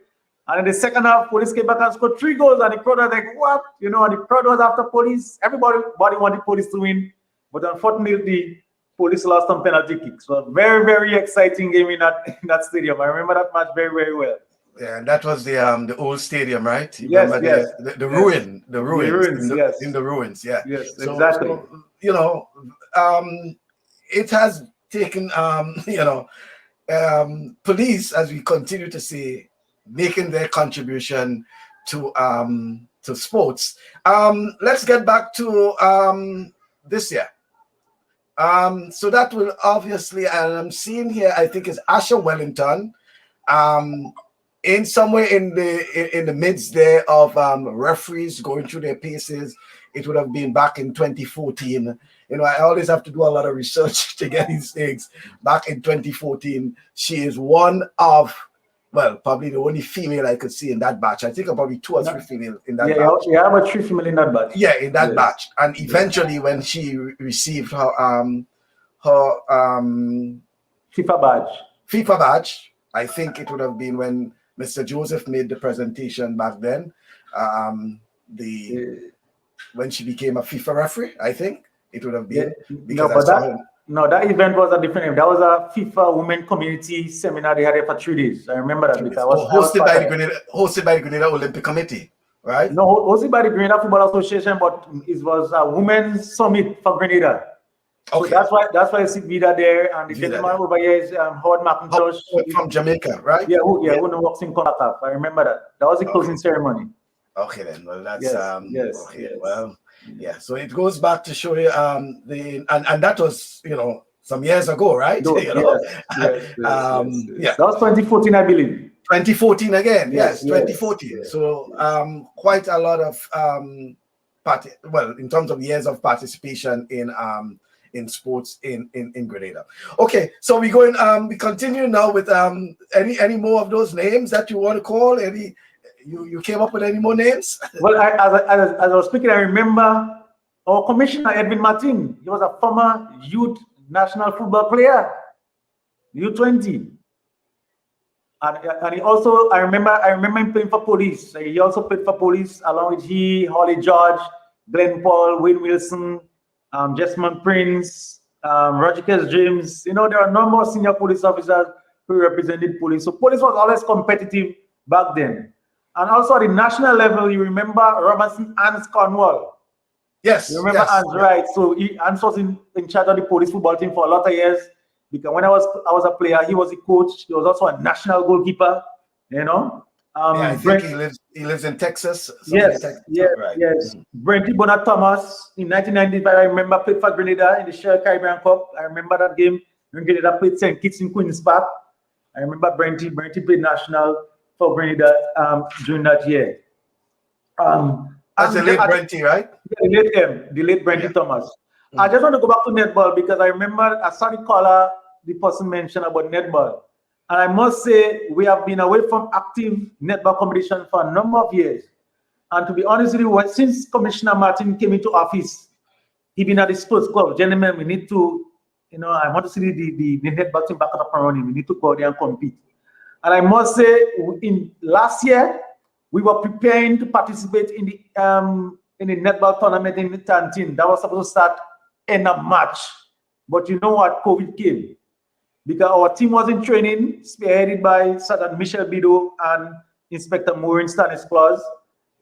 And in the second half, Police came back and scored 3 goals, and the crowd was like, what? You know, and the crowd was after Police. Everybody wanted Police to win, but unfortunately, Police lost on penalty kicks. So very, very exciting game in that stadium. I remember that match very, very well. Yeah, and that was the old stadium, right? You yes, remember yes. The ruins, yes. In the ruins, yeah. Yes, so, exactly. So, you know, it has taken, Police, as we continue to see, making their contribution to sports. Let's get back to this year. So that will obviously, and I'm seeing here, I think it's Asher Wellington, in somewhere in the midst there of referees going through their paces. It would have been back in 2014. You know, I always have to do a lot of research to get these things. Back in 2014, she is one of, well, probably the only female I could see in that batch. I think probably 2 or 3 female in that batch. Yeah, about 3 female in that batch. Yeah, in that batch. And eventually, when she received her FIFA badge, I think it would have been when Mr. Joseph made the presentation back then. When she became a FIFA referee, I think it would have been. That event was a different event. That was a FIFA Women Community Seminar they had there for 3 days. I remember that. Hosted by the Grenada Olympic Committee, right? No, hosted by the Grenada Football Association, but it was a women's summit for Grenada. Okay. So that's why you see Vida there, and the gentleman over here is Howard McIntosh from Jamaica, right? Yeah, who works in CONACAF. I remember that. That was the closing ceremony. Okay, then. Well, that's yes. Well, yeah. So it goes back to show you and that was, you know, some years ago, right? No, you know? Yes. Yeah. That was 2014, I believe. 2014 again. Yes, 2014. Yes. So quite a lot of in terms of years of participation in sports in Grenada. Okay, so we continue now with any more of those names that you want to call? You came up with any more names? Well, as I was speaking, I remember our commissioner Edwin Martin. He was a former youth national football player, U20, and he also I remember him playing for Police. He also played for Police along with Holly George, Glenn Paul, Wayne Wilson, Jessamine Prince, Roger James. You know, there are a number of senior police officers who represented Police. So Police was always competitive back then. And also at the national level, you remember Robinson Hans Cornwall. Yes. You remember Hans, right? So Hans was in charge of the Police football team for a lot of years. Because when I was a player, he was a coach. He was also a national goalkeeper. You know. I think he lives in Texas. Yes. Right. Yes. Brenty Bonat Thomas in 1995. I remember played for Grenada in the Shell Caribbean Cup. I remember that game when Grenada played St. Kitts in Queens Park. I remember Brenty played national for Grenada during that year. That's the late Brenty, right? The late Brenty Thomas. I just want to go back to netball because I remember I saw the caller, the person mentioned about netball. And I must say, we have been away from active netball competition for a number of years. And to be honest with you, since Commissioner Martin came into office, even at the sports club, gentlemen, we need to, I want to see the netball team back up and running. We need to go out there and compete. And I must say, in last year, we were preparing to participate in the netball tournament in the Tantin. That was supposed to start end of March. But you know what? COVID came. Because our team was in training, spearheaded by Sergeant Michel Bido and Inspector Maureen Stanislas.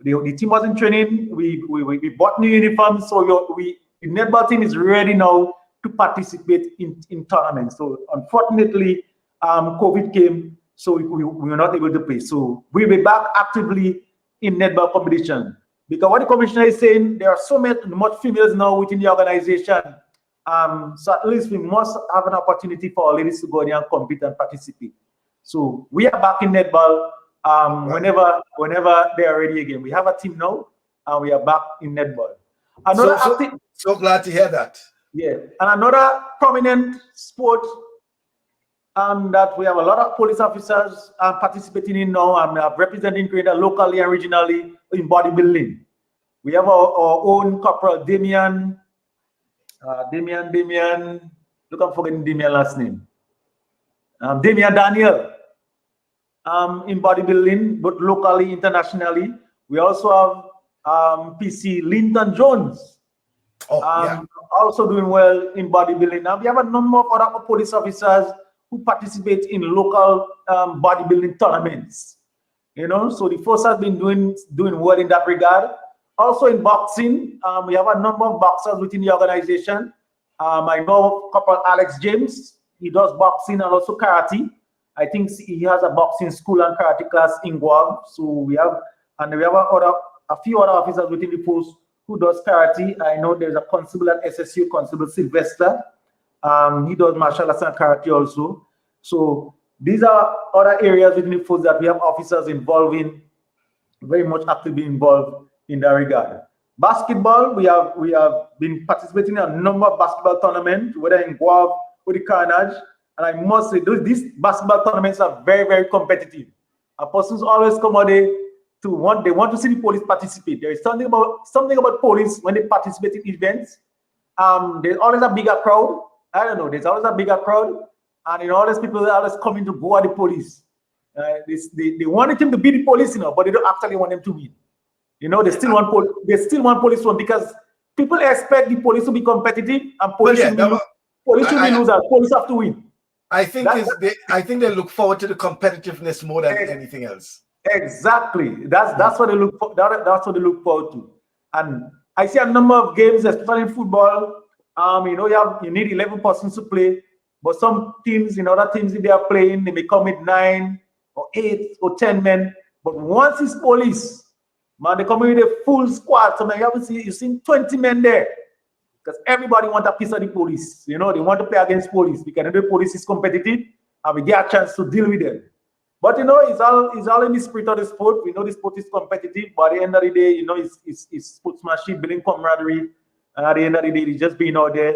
The team was in training. We bought new uniforms, so the netball team is ready now to participate in tournaments. So unfortunately, COVID came, so we were not able to play. So we'll be back actively in netball competition. Because what the commissioner is saying, there are so much females now within the organization. So at least we must have an opportunity for our ladies to go there and compete and participate. So we are back in netball whenever they are ready again. We have a team now, and we are back in netball. So glad to hear that. Yeah, and another prominent sport that we have a lot of police officers participating in now and representing Grenada locally and regionally in bodybuilding. We have our own Corporal Damian. Look, I'm forgetting Damian last name. Damian Daniel in bodybuilding, both locally, internationally. We also have PC Linton Jones. Also doing well in bodybuilding. Now we have a number of other police officers who participate in local bodybuilding tournaments. You know, so the force has been doing well in that regard. Also in boxing, we have a number of boxers within the organization. I know Corporal Allan James. He does boxing and also karate. I think he has a boxing school and karate class in Guam. So we have a few other officers within the force who does karate. I know there's a constable at SSU, Constable Sylvester. He does martial arts and karate also. So these are other areas within the force that we have officers involved in, very much actively involved in that regard. Basketball, we have been participating in a number of basketball tournaments, whether in Guam or the Carnage. And I must say, these basketball tournaments are very, very competitive. A person's always come out there they want to see the police participate. There is something about police when they participate in events. There's always a bigger crowd. I don't know. There's always a bigger crowd, and all these people are always coming to go at the police. They want them to be the police, but they don't actually want them to win. They still want police to win because people expect the police to be competitive and police should be losers. Police have to win. I think they look forward to the competitiveness more than anything else. Exactly. That's what they look for. That's what they look forward to. And I see a number of games, especially in football. You need 11 persons to play, but some teams, other teams, if they are playing, they may come with 9 or 8 or 10 men. But once it's police, man, they come in with a full squad. So you've seen 20 men there. Because everybody wants a piece of the police. They want to play against police because the police is competitive and we get a chance to deal with them. But it's all in the spirit of the sport. We know the sport is competitive, but at the end of the day, it's sportsmanship, building camaraderie. And at the end of the day, it's just being out there,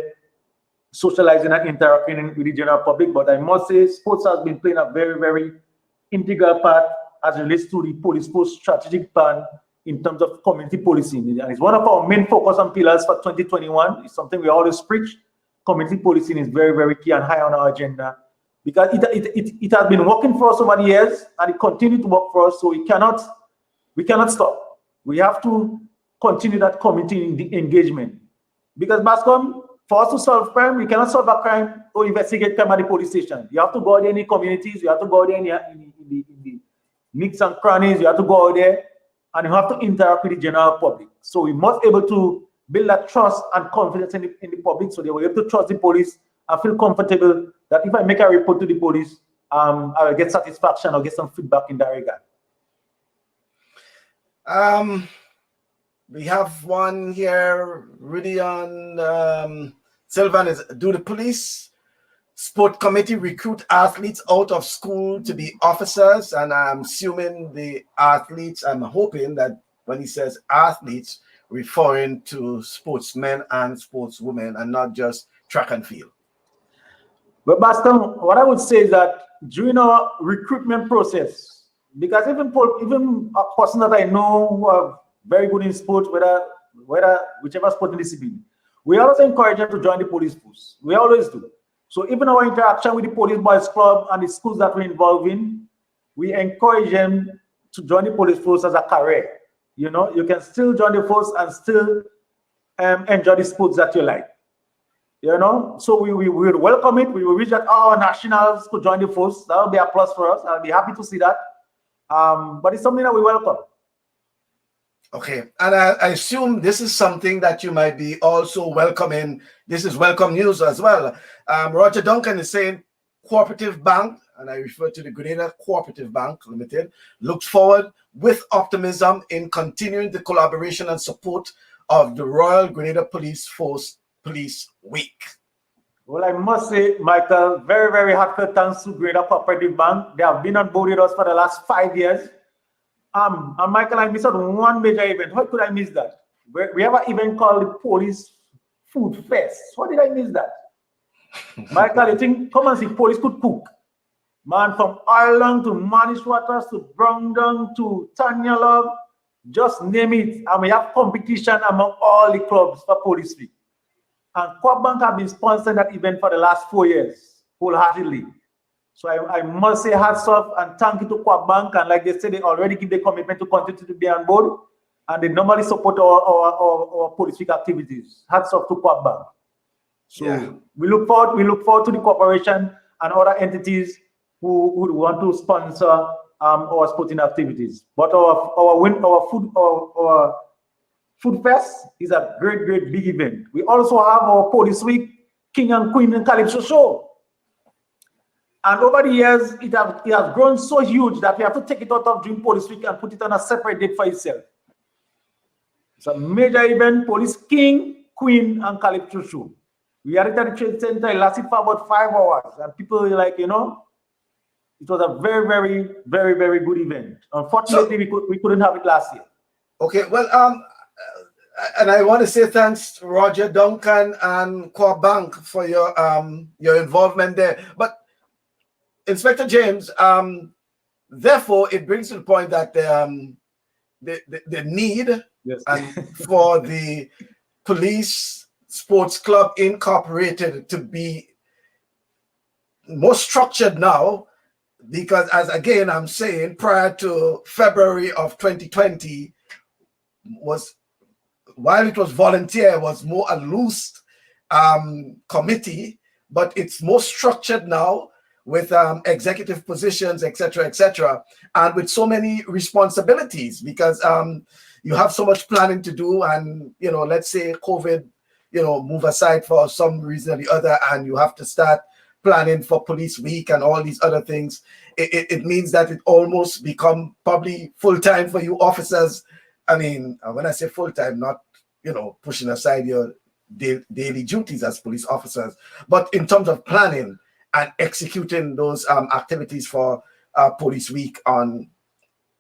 socializing and interacting with the general public. But I must say, sports has been playing a very, very integral part as it relates to the police force strategic plan in terms of community policing. And it's one of our main focus and pillars for 2021. It's something we always preach. Community policing is very, very key and high on our agenda because it has been working for us over the years and it continues to work for us. So we cannot stop. We have to continue that community engagement. Because Bascom, for us to solve crime, we cannot solve a crime or investigate crime at the police station. You have to go out there in the communities, you have to go out there in the nooks and crannies, you have to go out there and you have to interact with the general public. So we must be able to build that trust and confidence in the public so they will be able to trust the police and feel comfortable that if I make a report to the police, I will get satisfaction or get some feedback in that regard. We have one here, Rudion Sylvan. Do the police sport committee recruit athletes out of school to be officers? And I'm assuming the athletes, I'm hoping that when he says athletes, referring to sportsmen and sportswomen and not just track and field. But Baston, what I would say is that during our recruitment process, because even a person that I know who are very good in sports, whichever sporting discipline, we always encourage them to join the police force. We always do. So even our interaction with the police boys club and the schools that we're involved in, we encourage them to join the police force as a career. You know, you can still join the force and still enjoy the sports that you like. You know, so we will welcome it. We will wish that our nationals could join the force. That would be a plus for us. I'll be happy to see that. But it's something that we welcome. Okay, and I assume this is something that you might be also welcoming. This is welcome news as well. Roger Duncan is saying Cooperative Bank, and I refer to the Grenada Cooperative Bank Limited, looks forward with optimism in continuing the collaboration and support of the Royal Grenada Police Force Police Week. Well, I must say, Michael, very, very heartfelt thanks to Grenada Cooperative Bank. They have been on board with us for the last 5 years. And Michael, I missed out one major event. How could I miss that? We have an event called the Police Food Fest. How did I miss that? Michael, you think, come and see, police could cook. Man, from Ireland to Manish Waters to Brongdon to Tanyalog, just name it. And we have competition among all the clubs for Police Week. And Coop Bank have been sponsoring that event for the last 4 years, wholeheartedly. So I must say hats off and thank you to Coop Bank. And like they said, they already give the commitment to continue to be on board. And they normally support our Police Week activities. Hats off to Coop Bank. So yeah, we look forward to the cooperation and other entities who would want to sponsor our sporting activities. But our food fest is a great big event. We also have our Police Week, King and Queen and Calypso show. And over the years, it has grown so huge that we have to take it out of Dream Police Week and put it on a separate date for itself. It's a major event, Police King, Queen, and Calypso show. We had it at the Trade Center. It lasted for about 5 hours. And people were like, you know, it was a very good event. Unfortunately, we couldn't have it last year. Okay, well, and I want to say thanks to Roger Duncan and Coop Bank for your involvement there. But Inspector James, therefore, it brings to the point that the need yes, for the Police Sports Club Incorporated to be more structured now, because as again I'm saying, prior to February of 2020, while it was volunteer, was more a loose committee, but it's more structured now with executive positions, etc., and with so many responsibilities, because you have so much planning to do, and you know, let's say COVID, you know, move aside for some reason or the other, and you have to start planning for Police Week and all these other things. It means that it almost become probably full-time for you officers. I mean, when I say full-time, not, you know, pushing aside your daily duties as police officers, but in terms of planning and executing those activities for Police Week on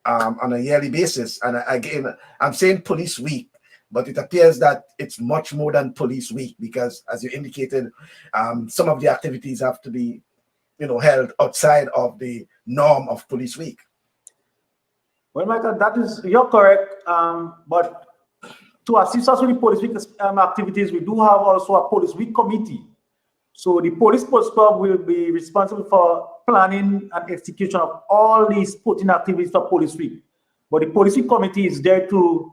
a yearly basis. And again, I'm saying Police Week, but it appears that it's much more than Police Week, because as you indicated, some of the activities have to be, you know, held outside of the norm of Police Week. Well, Michael, you're correct. But to assist us with the Police Week activities, we do have also a Police Week committee. So the Police Sports Club will be responsible for planning and execution of all these sporting activities for Police Week. But the Police Week committee is there to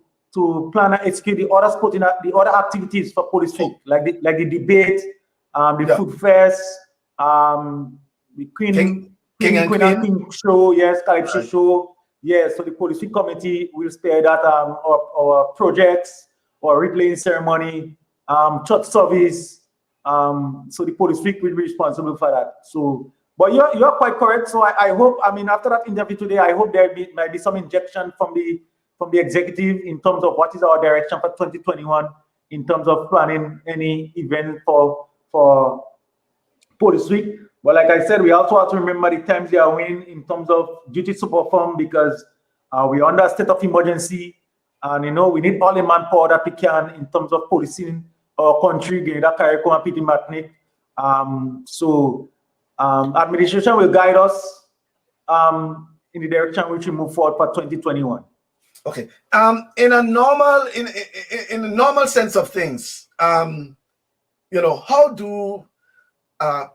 plan and execute the other activities for Police Week, like the debate, the food fest, the King and Queen show, yes, Calypso show, yes. So the Police Week committee will spare that our projects, or replaying ceremony, church service. So the Police Week will be responsible for that. So, but you're quite correct. So I hope, I mean, after that interview today, I hope might be some injection from the executive in terms of what is our direction for 2021 in terms of planning any event for Police Week. But like I said, we also have to remember the times they are in terms of duties to perform, because we're under a state of emergency, and you know, we need all the manpower that we can in terms of policing our country, Grenada, Carriacou, and Petit Martinique. So administration will guide us in the direction which we move forward for 2021. Okay. In a normal sense of things, you know, how do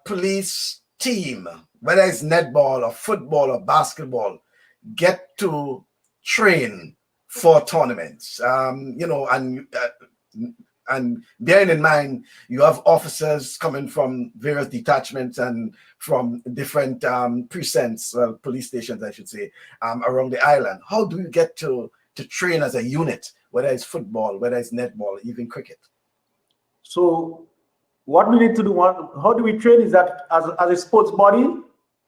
police team, whether it's netball or football or basketball, get to train for tournaments? And bearing in mind, you have officers coming from various detachments and from different precincts, police stations, I should say, around the island. How do you get to train as a unit, whether it's football, whether it's netball, even cricket? So what we need to do, how do we train is that as a sports body,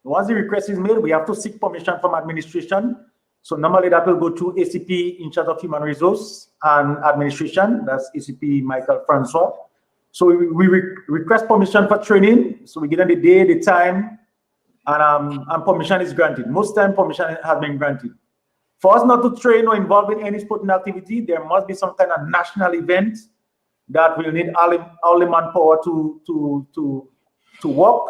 once the request is made, we have to seek permission from administration. So normally that will go to ACP in charge of human resource and administration. That's ACP Michael Francois. So we request permission for training. So we give them the day, the time, and permission is granted. Most time permission has been granted. For us not to train or involve in any sporting activity, there must be some kind of national event that will need all the manpower to work.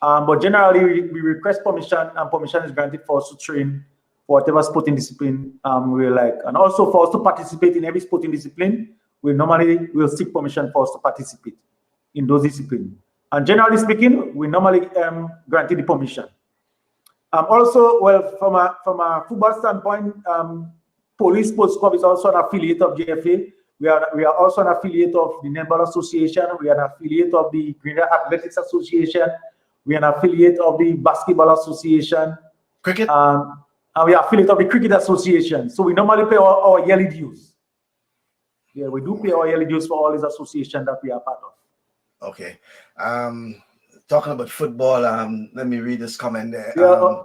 But generally we request permission, and permission is granted for us to train whatever sporting discipline we like. And also for us to participate in every sporting discipline, we normally will seek permission for us to participate in those disciplines. And generally speaking, we normally granted the permission. Also, well, from a football standpoint, Police Sports Club is also an affiliate of JFA. We are also an affiliate of the Netball Association. We are an affiliate of the Grenada Athletics Association. We are an affiliate of the Basketball Association. Cricket? And we are affiliate of the Cricket Association. So we normally pay our yearly dues. Yeah, we do pay our yearly dues for all these associations that we are part of. Okay. Talking about football, let me read this comment there. Yeah.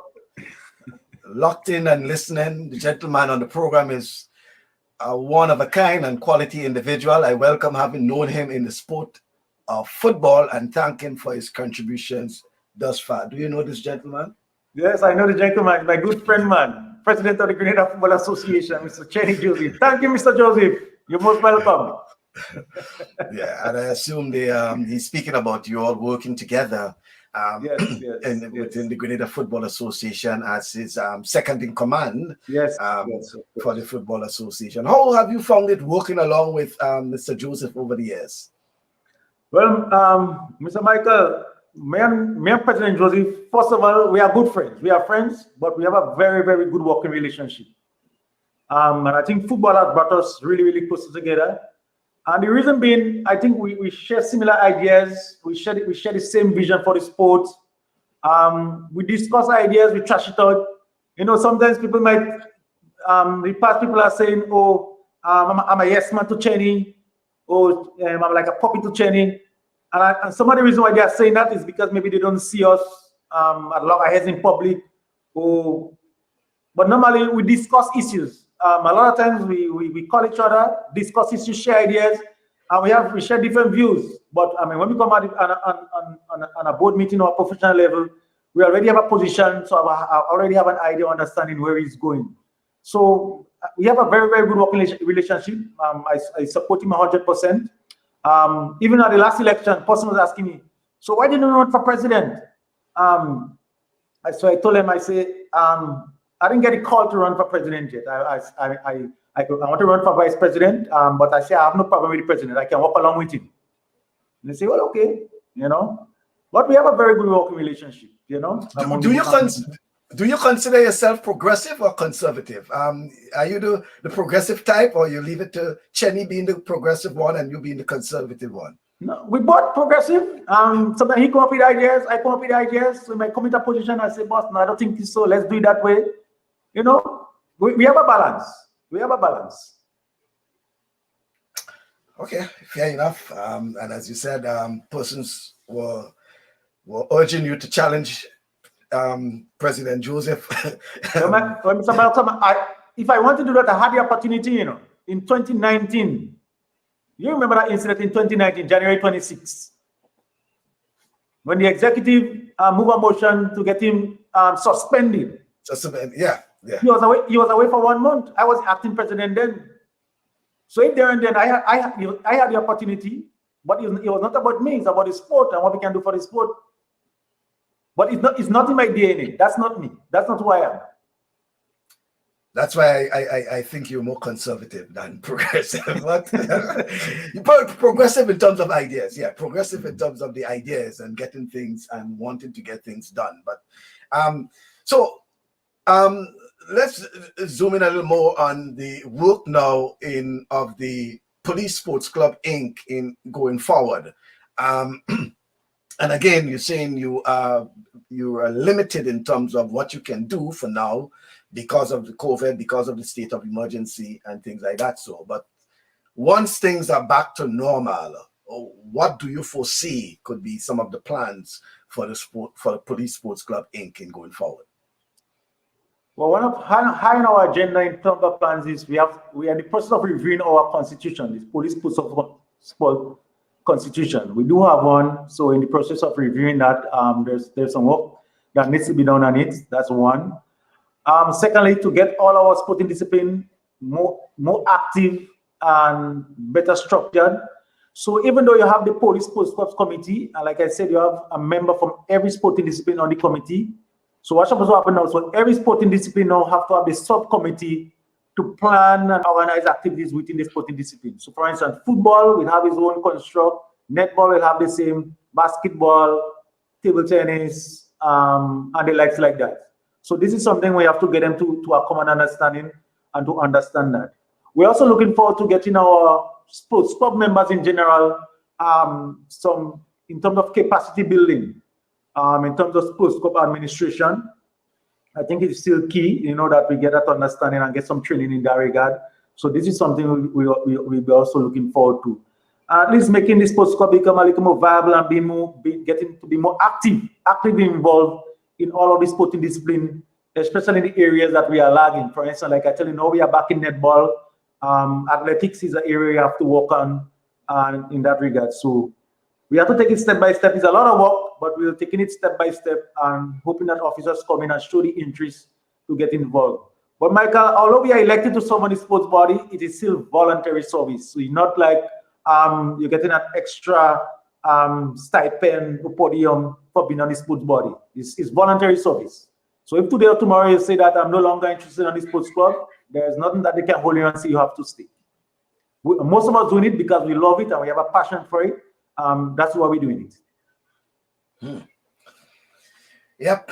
Locked in and listening. The gentleman on the program is one of a kind and quality individual. I welcome having known him in the sport of football and thank him for his contributions thus far. Do you know this gentleman? Yes, I know the gentleman, my good friend, man, President of the Grenada Football Association, Mr. Cheney Joseph. Thank you, Mr. Joseph. You're most welcome. Yeah, and I assume he's speaking about you all working together within the Grenada Football Association as his second in command for the Football Association. How have you found it working along with Mr. Joseph over the years? Well, Mr. Michael, me and President Joseph, first of all, we are good friends. We are friends, but we have a very, very good working relationship. And I think football has brought us really, really close together. And the reason being, I think we share similar ideas. We share the same vision for the sport. We discuss ideas, we trash it out. You know, sometimes people might, the past people are saying, oh, I'm a yes man to Cheney, or I'm like a puppy to Cheney. And some of the reason why they are saying that is because maybe they don't see us at loggerheads in public. But normally we discuss issues. A lot of times we call each other, discuss issues, share ideas, and we share different views. But I mean, when we come out on a board meeting or a professional level, we already have a position, so I already have an idea, understanding where it's going. So we have a very, very good working relationship. I support him 100%. Even at the last election, a person was asking me, so why didn't you run for president? So I told him, I say, I didn't get a call to run for president yet. I want to run for vice president, but I say I have no problem with the president. I can walk along with him. And they say, well, okay, you know. But we have a very good working relationship, you know. Do you consider yourself progressive or conservative? Are you the progressive type, or you leave it to Cheney being the progressive one and you being the conservative one? No, we both progressive. Sometimes he come up with ideas, I come up with ideas. So we might come into a position, I say, boss, no, I don't think so. Let's do it that way. You know, we have a balance. We have a balance. Okay, fair enough. And as you said, persons were urging you to challenge President Joseph. Mr. Baltham, if I want to do that, I had the opportunity, you know, in 2019. You remember that incident in 2019, January 26th, when the executive moved a motion to get him suspended. Yeah. He was away for 1 month. I was acting president then. So in there and then, I had the opportunity, but it was not about me. It's about the sport and what we can do for the sport. But it's not in my DNA. That's not me. That's not who I am. That's why I think you're more conservative than progressive. But progressive in terms of ideas, yeah, progressive in terms of the ideas and getting things and wanting to get things done. But let's zoom in a little more on the work now of the Police Sports Club Inc. in going forward. And again, you're saying you are limited in terms of what you can do for now because of the COVID, because of the state of emergency and things like that. So, but once things are back to normal, what do you foresee could be some of the plans for the Police Sports Club Inc. in going forward? Well, one of high on our agenda in terms of plans is we are in the process of reviewing our constitution, the Police Sports Constitution. We do have one, so in the process of reviewing that, there's some work that needs to be done on it. That's one. Secondly, to get all our sporting discipline more active and better structured. So even though you have the Police Sports Clubs Committee, and like I said, you have a member from every sporting discipline on the committee. So what's supposed to happen now? So every sporting discipline now have to have a subcommittee to plan and organize activities within the sporting discipline. So for instance, football will have its own construct, netball will have the same, basketball, table tennis, and the likes like that. So this is something we have to get them to a common understanding and to understand that. We're also looking forward to getting our sports club members in general, some in terms of capacity building, in terms of sports club administration. I think it's still key, that we get that understanding and get some training in that regard. So this is something we'll be also looking forward to. At least making the sports club become a little more viable and getting to be more actively involved in all of the sporting discipline, especially in the areas that we are lagging. For instance, like I tell you, now we are back in netball. Athletics is an area you have to work on in that regard. So we have to take it step by step. It's a lot of work, but we're taking it step by step and hoping that officers come in and show the interest to get involved. But Michael, although we are elected to serve on the sports body, it is still voluntary service. So it's not like you're getting an extra stipend or podium for being on the sports body. It's voluntary service. So if today or tomorrow you say that I'm no longer interested in the sports club, there's nothing that they can hold you and say you have to stay. Most of us doing it because we love it and we have a passion for it. That's why we're doing it. Yep.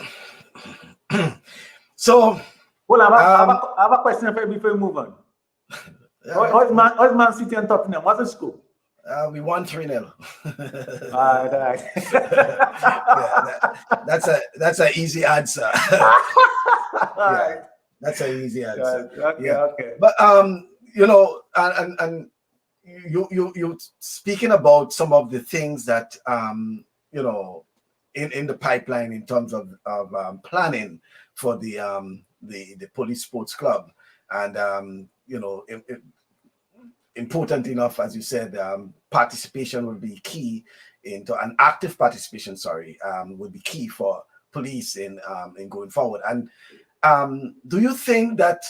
So, well, I have a question for you before we move on. How's Man City and Tottenham? What's the score? We won 3-0. Yeah, that's an easy answer. Yeah, that's an easy answer. Okay. But and you speaking about some of the things that in the pipeline in terms of planning for the police sports club, and important enough, as you said, participation will be key into an active participation. Will be key for police in going forward. And do you think that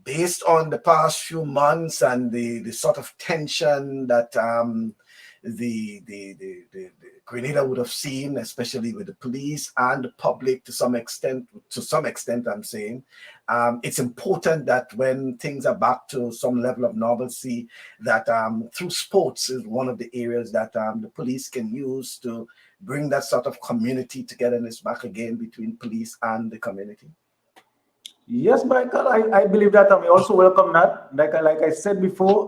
based on the past few months and the sort of tension that the Grenada would have seen, especially with the police and the public to some extent, I'm saying, it's important that when things are back to some level of normalcy, that through sports is one of the areas that the police can use to bring that sort of community togetherness back again between police and the community. Yes, Michael, I believe that, and we also welcome that. Like I said before,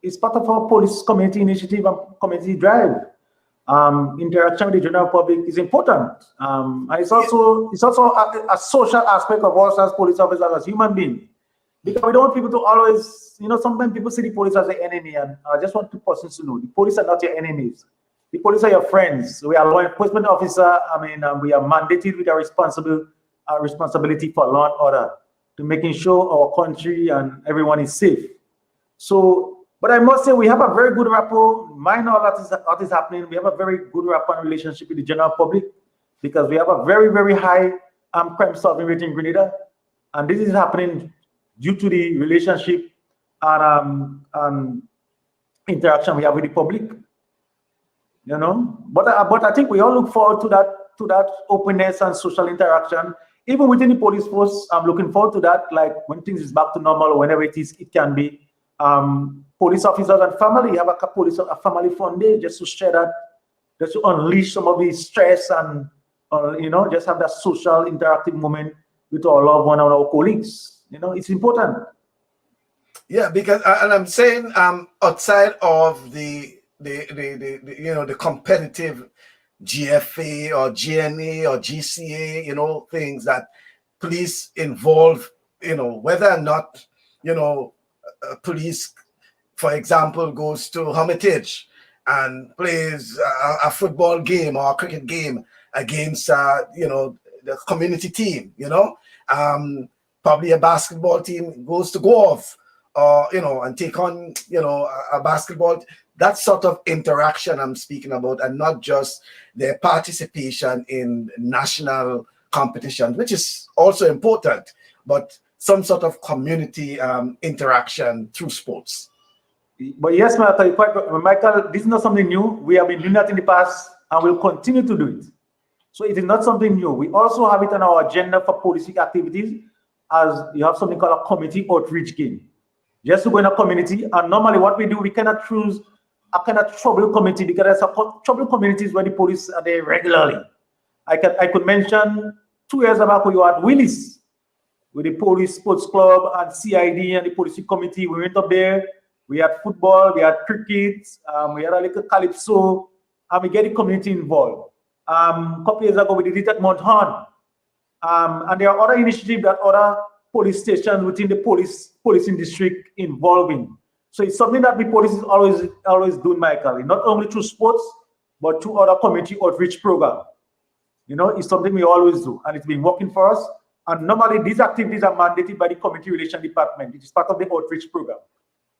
it's part of our police community initiative and community drive. Interaction with the general public is important. And it's also a social aspect of us as police officers, as human beings. Because we don't want people to always, sometimes people see the police as the enemy, and I just want two persons to know, the police are not your enemies. The police are your friends. We are law enforcement officer. We are mandated with a responsibility for law and order, to making sure our country and everyone is safe. So, but I must say we have a very good rapport. Minor what is happening. We have a very good rapport and relationship with the general public, because we have a very, very high crime solving rate in Grenada, and this is happening due to the relationship and interaction we have with the public. But I think we all look forward to that openness and social interaction. even within the police force, I'm looking forward to that. Like when things is back to normal or whenever it is, it can be. Police officers and family have a family fun day just to share that, just to unleash some of the stress and just have that social interactive moment with our loved one and our colleagues. It's important. Yeah, because and I'm saying outside of the competitive GFA or GNA or GCA, things that police involve, whether or not, police, for example, goes to Hermitage and plays a football game or a cricket game against, the community team, probably a basketball team goes to golf or, and take on, a basketball. That sort of interaction I'm speaking about, and not just their participation in national competition, which is also important, but some sort of community interaction through sports. But yes, Michael, this is not something new. We have been doing that in the past and we'll continue to do it. So it is not something new. We also have it on our agenda for policing activities, as you have something called a community outreach game. Just to go in a community, and normally what we do, we cannot choose a kind of trouble community, because there's a trouble communities where the police are there regularly. I could mention 2 years back we were at Willis with the police sports club and CID and the policing committee. We went up there. We had football, we had cricket, we had a little calypso, and we get the community involved. A couple years ago, we did it at Mount Horn. And there are other initiatives that other police stations within the policing district involving. So it's something that the police is always doing, Michael, not only through sports, but through other community outreach programs. It's something we always do, and it's been working for us. And normally these activities are mandated by the community relations department. It is part of the outreach program.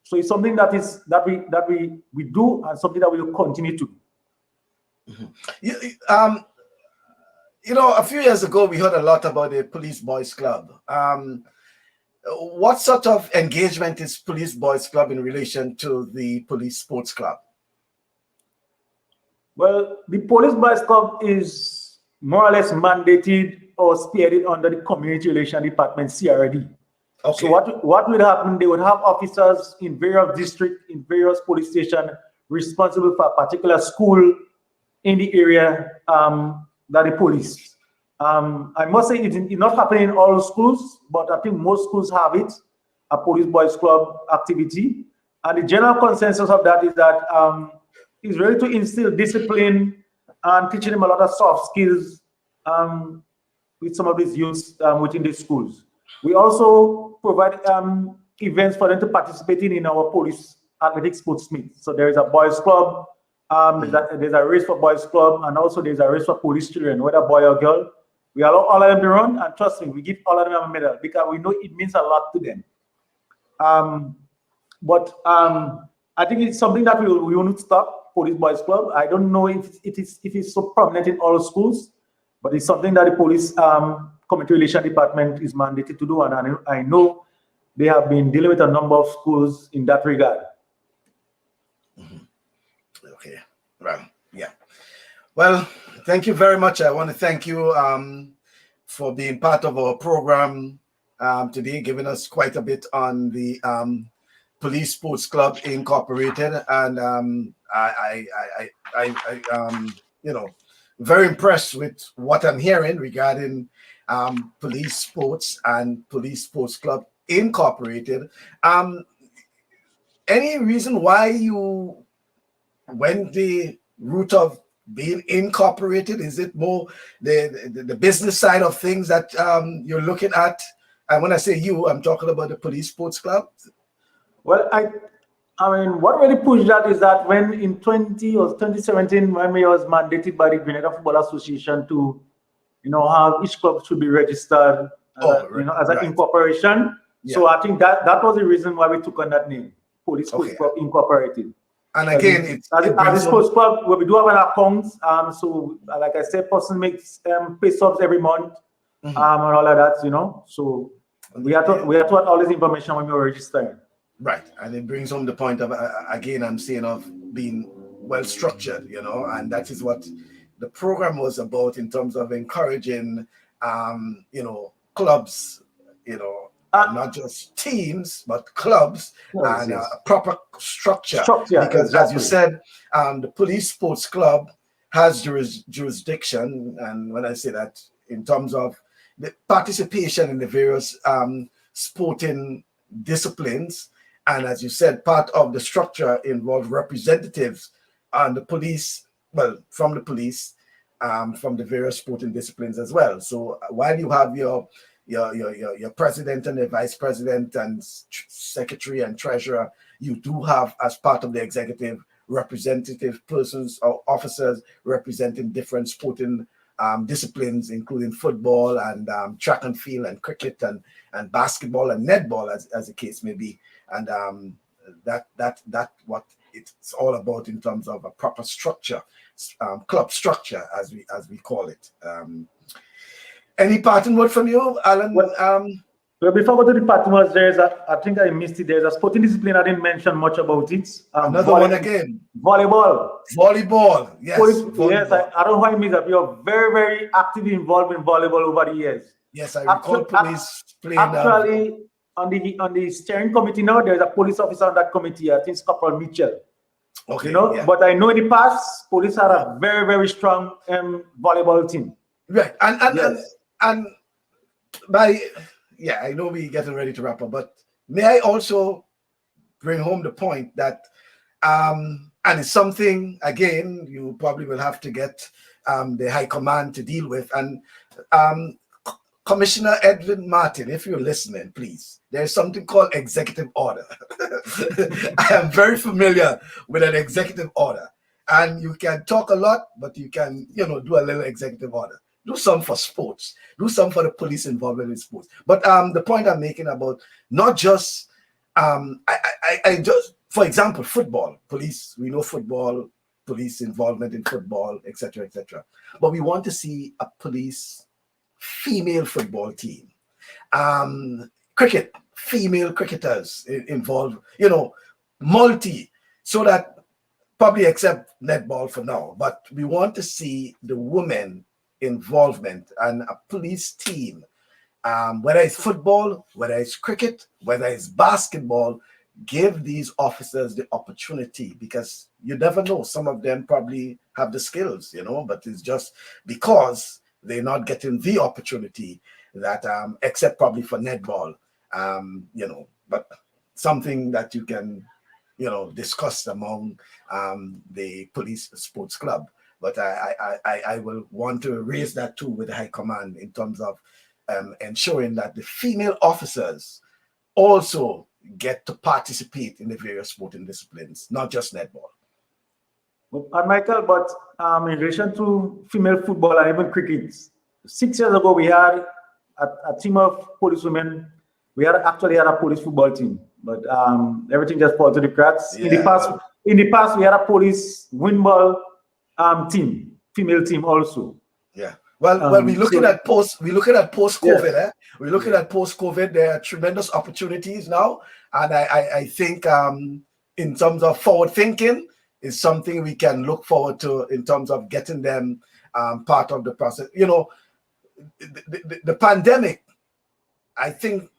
So it's something that we do, and something that we will continue to do. Mm-hmm. A few years ago, we heard a lot about the Police Boys Club. What sort of engagement is Police Boys Club in relation to the Police Sports Club? Well, the Police Boys Club is more or less mandated or spearheaded under the Community Relations Department, CRD. Okay. So what would happen, they would have officers in various districts, in various police stations, responsible for a particular school in the area that the police. I must say it's not happening in all schools, but I think most schools have it, a Police Boys Club activity. And the general consensus of that is that it's really to instill discipline and teaching them a lot of soft skills with some of these youths within the schools. We also provide events for them to participate in our police athletic sports meet. So there is a boys club, there's a race for boys club, and also there's a race for police children, whether boy or girl. We allow all of them to run, and trust me, we give all of them a medal because we know it means a lot to them. But I think it's something that we will not stop, Police Boys Club. I don't know if it's so prominent in all schools, but it's something that the police community relations department is mandated to do, and I know they have been dealing with a number of schools in that regard. Mm-hmm. Okay, right, yeah. Well, thank you very much. I want to thank you for being part of our program today, giving us quite a bit on the Police Sports Club Incorporated, and very impressed with what I'm hearing regarding police sports and Police Sports Club Incorporated. Any reason why you went the route of being incorporated? Is it more the business side of things that you're looking at? And when I say you, I'm talking about the Police Sports Club. Well, I mean, what really pushed that is that when in 2017, when we was mandated by the Grenada Football Association to, how each club should be registered, as an incorporation. Yeah. So I think that was the reason why we took on that name, Police Sports Club Incorporated. And again, as a sports club, where we do have an account, so like I said, person makes pay subs every month, and all of that, So we have to have all this information when we were registering. Right, and it brings home the point of again, I'm saying, of being well structured, and that is what the program was about in terms of encouraging clubs, not just teams, but clubs, and yes. a proper structure. Because exactly. as you said, the police sports club has jurisdiction. And when I say that, in terms of the participation in the various sporting disciplines. And as you said, part of the structure involves representatives on the police, from the police, from the various sporting disciplines as well. So while you have your president and the vice president and secretary and treasurer, you do have, as part of the executive, representative persons or officers representing different sporting disciplines, including football and track and field and cricket and basketball and netball, as the case may be. And that what it's all about in terms of a proper structure, club structure, as we call it. Any parting word from you, Alan? Well, before we go to the parting words, I think I missed it. There's a sporting discipline I didn't mention much about it. Another one again. Volleyball. Volleyball. Yes. Volleyball. Yes. I don't know why I missed that. You're very, very actively involved in volleyball over the years. Yes, I recall police playing. Actually, on the steering committee now, there's a police officer on that committee. I think it's Corporal Mitchell. Okay. Yeah. But I know in the past, police had a very, very strong volleyball team. Right. And I know we're getting ready to wrap up, but may I also bring home the point that, and it's something, again, you probably will have to get the High Command to deal with. And Commissioner Edwin Martin, if you're listening, please, there's something called executive order. I am very familiar with an executive order. And you can talk a lot, but you can, do a little executive order. Do some for sports. Do some for the police involvement in sports. But the point I'm making about not just, for example, football, police, we know football, police involvement in football, etc., etc. But we want to see a police female football team. Cricket, female cricketers involved, multi, so that probably except netball for now, but we want to see the women involvement and a police team, whether it's football, whether it's cricket, whether it's basketball, give these officers the opportunity, because you never know, some of them probably have the skills, but it's just because they're not getting the opportunity that, except probably for netball, but something that you can, discuss among the police sports club. But I will want to raise that too with the High Command in terms of ensuring that the female officers also get to participate in the various sporting disciplines, not just netball. And Michael, but in relation to female football and even cricket, 6 years ago we had a team of policewomen. We actually had a police football team, but everything just fell to the cracks. Yeah. In the past, we had a police windball team, female team also. Yeah. Well, we're looking at post-COVID. Yeah. We're looking at post-COVID. There are tremendous opportunities now, and I think in terms of forward thinking is something we can look forward to in terms of getting them part of the process. The pandemic, I think,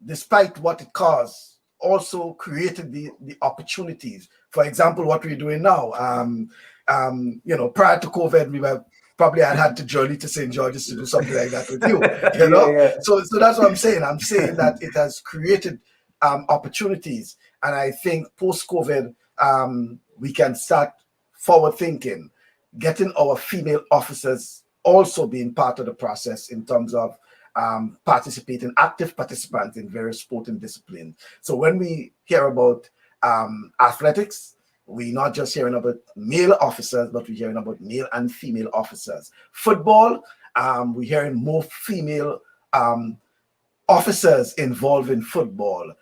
despite what it caused, also created the opportunities. For example, what we're doing now. Prior to COVID, we were probably had to journey to St. George's to do something like that with you. Yeah. So that's what I'm saying. I'm saying that it has created opportunities, and I think post-COVID, we can start forward thinking, getting our female officers also being part of the process in terms of participating, active participants in various sporting disciplines. So when we hear about athletics, we're not just hearing about male officers, but we're hearing about male and female officers. Football, we're hearing more female officers involved in football.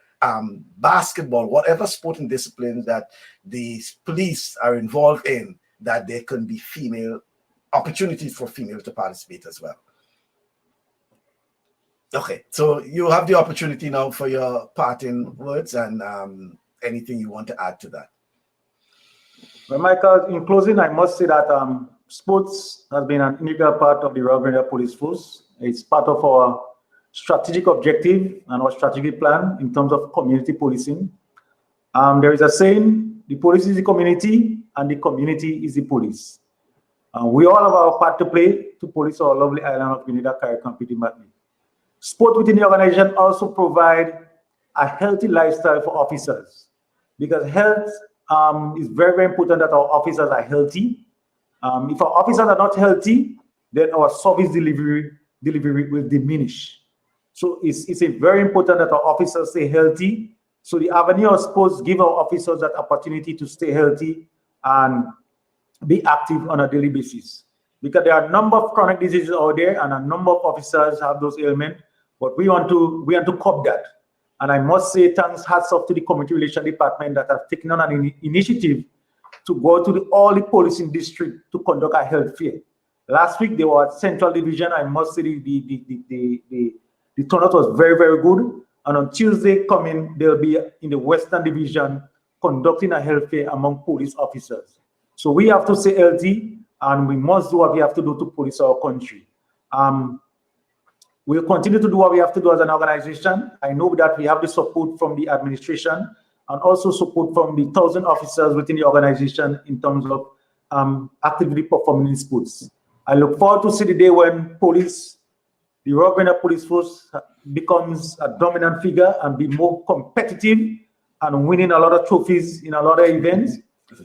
Basketball, whatever sporting discipline that the police are involved in, that there can be female opportunities for females to participate as well. Okay, so you have the opportunity now for your parting words and anything you want to add to that. Well, Michael, in closing, I must say that sports has been an integral part of the Royal Grenada Police Force. It's part of our strategic objective and our strategic plan in terms of community policing. There is a saying, the police is the community and the community is the police. We all have our part to play to police our lovely island of Grenada, CARICOM, Matni. Sport within the organization also provide a healthy lifestyle for officers, because health is very, very important that our officers are healthy. If our officers are not healthy, then our service delivery will diminish. So it's very important that our officers stay healthy. So the avenue of sports give our officers that opportunity to stay healthy and be active on a daily basis. Because there are a number of chronic diseases out there, and a number of officers have those ailments, but we want to curb that. And I must say, hats off to the Community Relations Department that have taken on an initiative to go to all the policing districts to conduct a health fair. Last week they were at Central Division. I must say the turnout was very, very good. And on Tuesday coming, they'll be in the Western Division conducting a health fair among police officers. So we have to stay healthy, and we must do what we have to do to police our country. We'll continue to do what we have to do as an organization. I know that we have the support from the administration and also support from the 1,000 officers within the organization in terms of actively performing in sports. I look forward to see the day when the Royal Grenada Police Force becomes a dominant figure and be more competitive and winning a lot of trophies in a lot of events.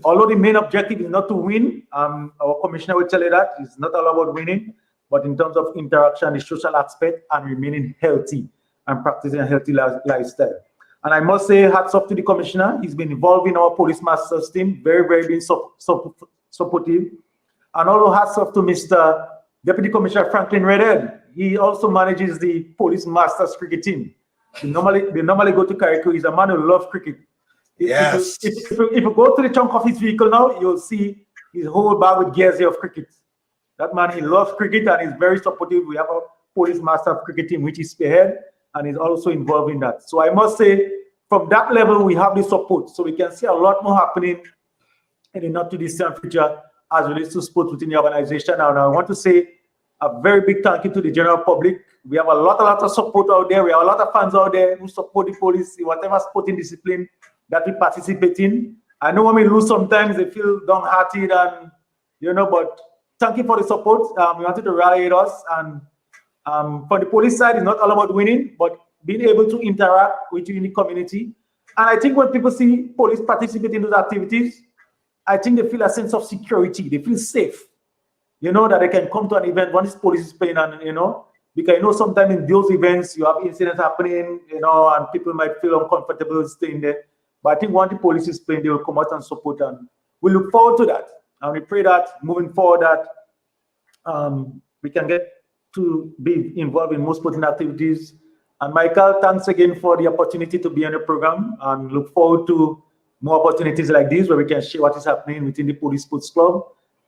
Although the main objective is not to win, our commissioner will tell you that it's not all about winning, but in terms of interaction, the social aspect, and remaining healthy and practicing a healthy lifestyle. And I must say, hats off to the commissioner. He's been involved in our police masters team, very, very been supportive. And also hats off to Mr. Deputy Commissioner Franklin Redhead. He also manages the police masters cricket team. They normally go to CARICOM. He's a man who loves cricket. Yes. If you go to the trunk of his vehicle now, you'll see his whole bag with gears here of cricket. That man, he loves cricket and is very supportive. We have a police master cricket team, which is spearhead, and is also involved in that. So I must say, from that level, we have the support. So we can see a lot more happening in the not too distant future as relates to sports within the organization. And I want to say a very big thank you to the general public. We have a lot of support out there. We have a lot of fans out there who support the police in whatever sporting discipline that we participate in. I know when we lose sometimes, they feel downhearted, and but thank you for the support. We wanted to rally with us, and from the police side, it's not all about winning, but being able to interact with you in the community. And I think when people see police participate in those activities, I think they feel a sense of security. They feel safe, that they can come to an event when this police is playing, and because sometimes in those events you have incidents happening, and people might feel uncomfortable staying there. But I think once the police is playing, they will come out and support, and we look forward to that. And we pray that moving forward that we can get to be involved in more sporting activities. And Michael, thanks again for the opportunity to be on the program, and look forward to more opportunities like this where we can share what is happening within the Police Sports Club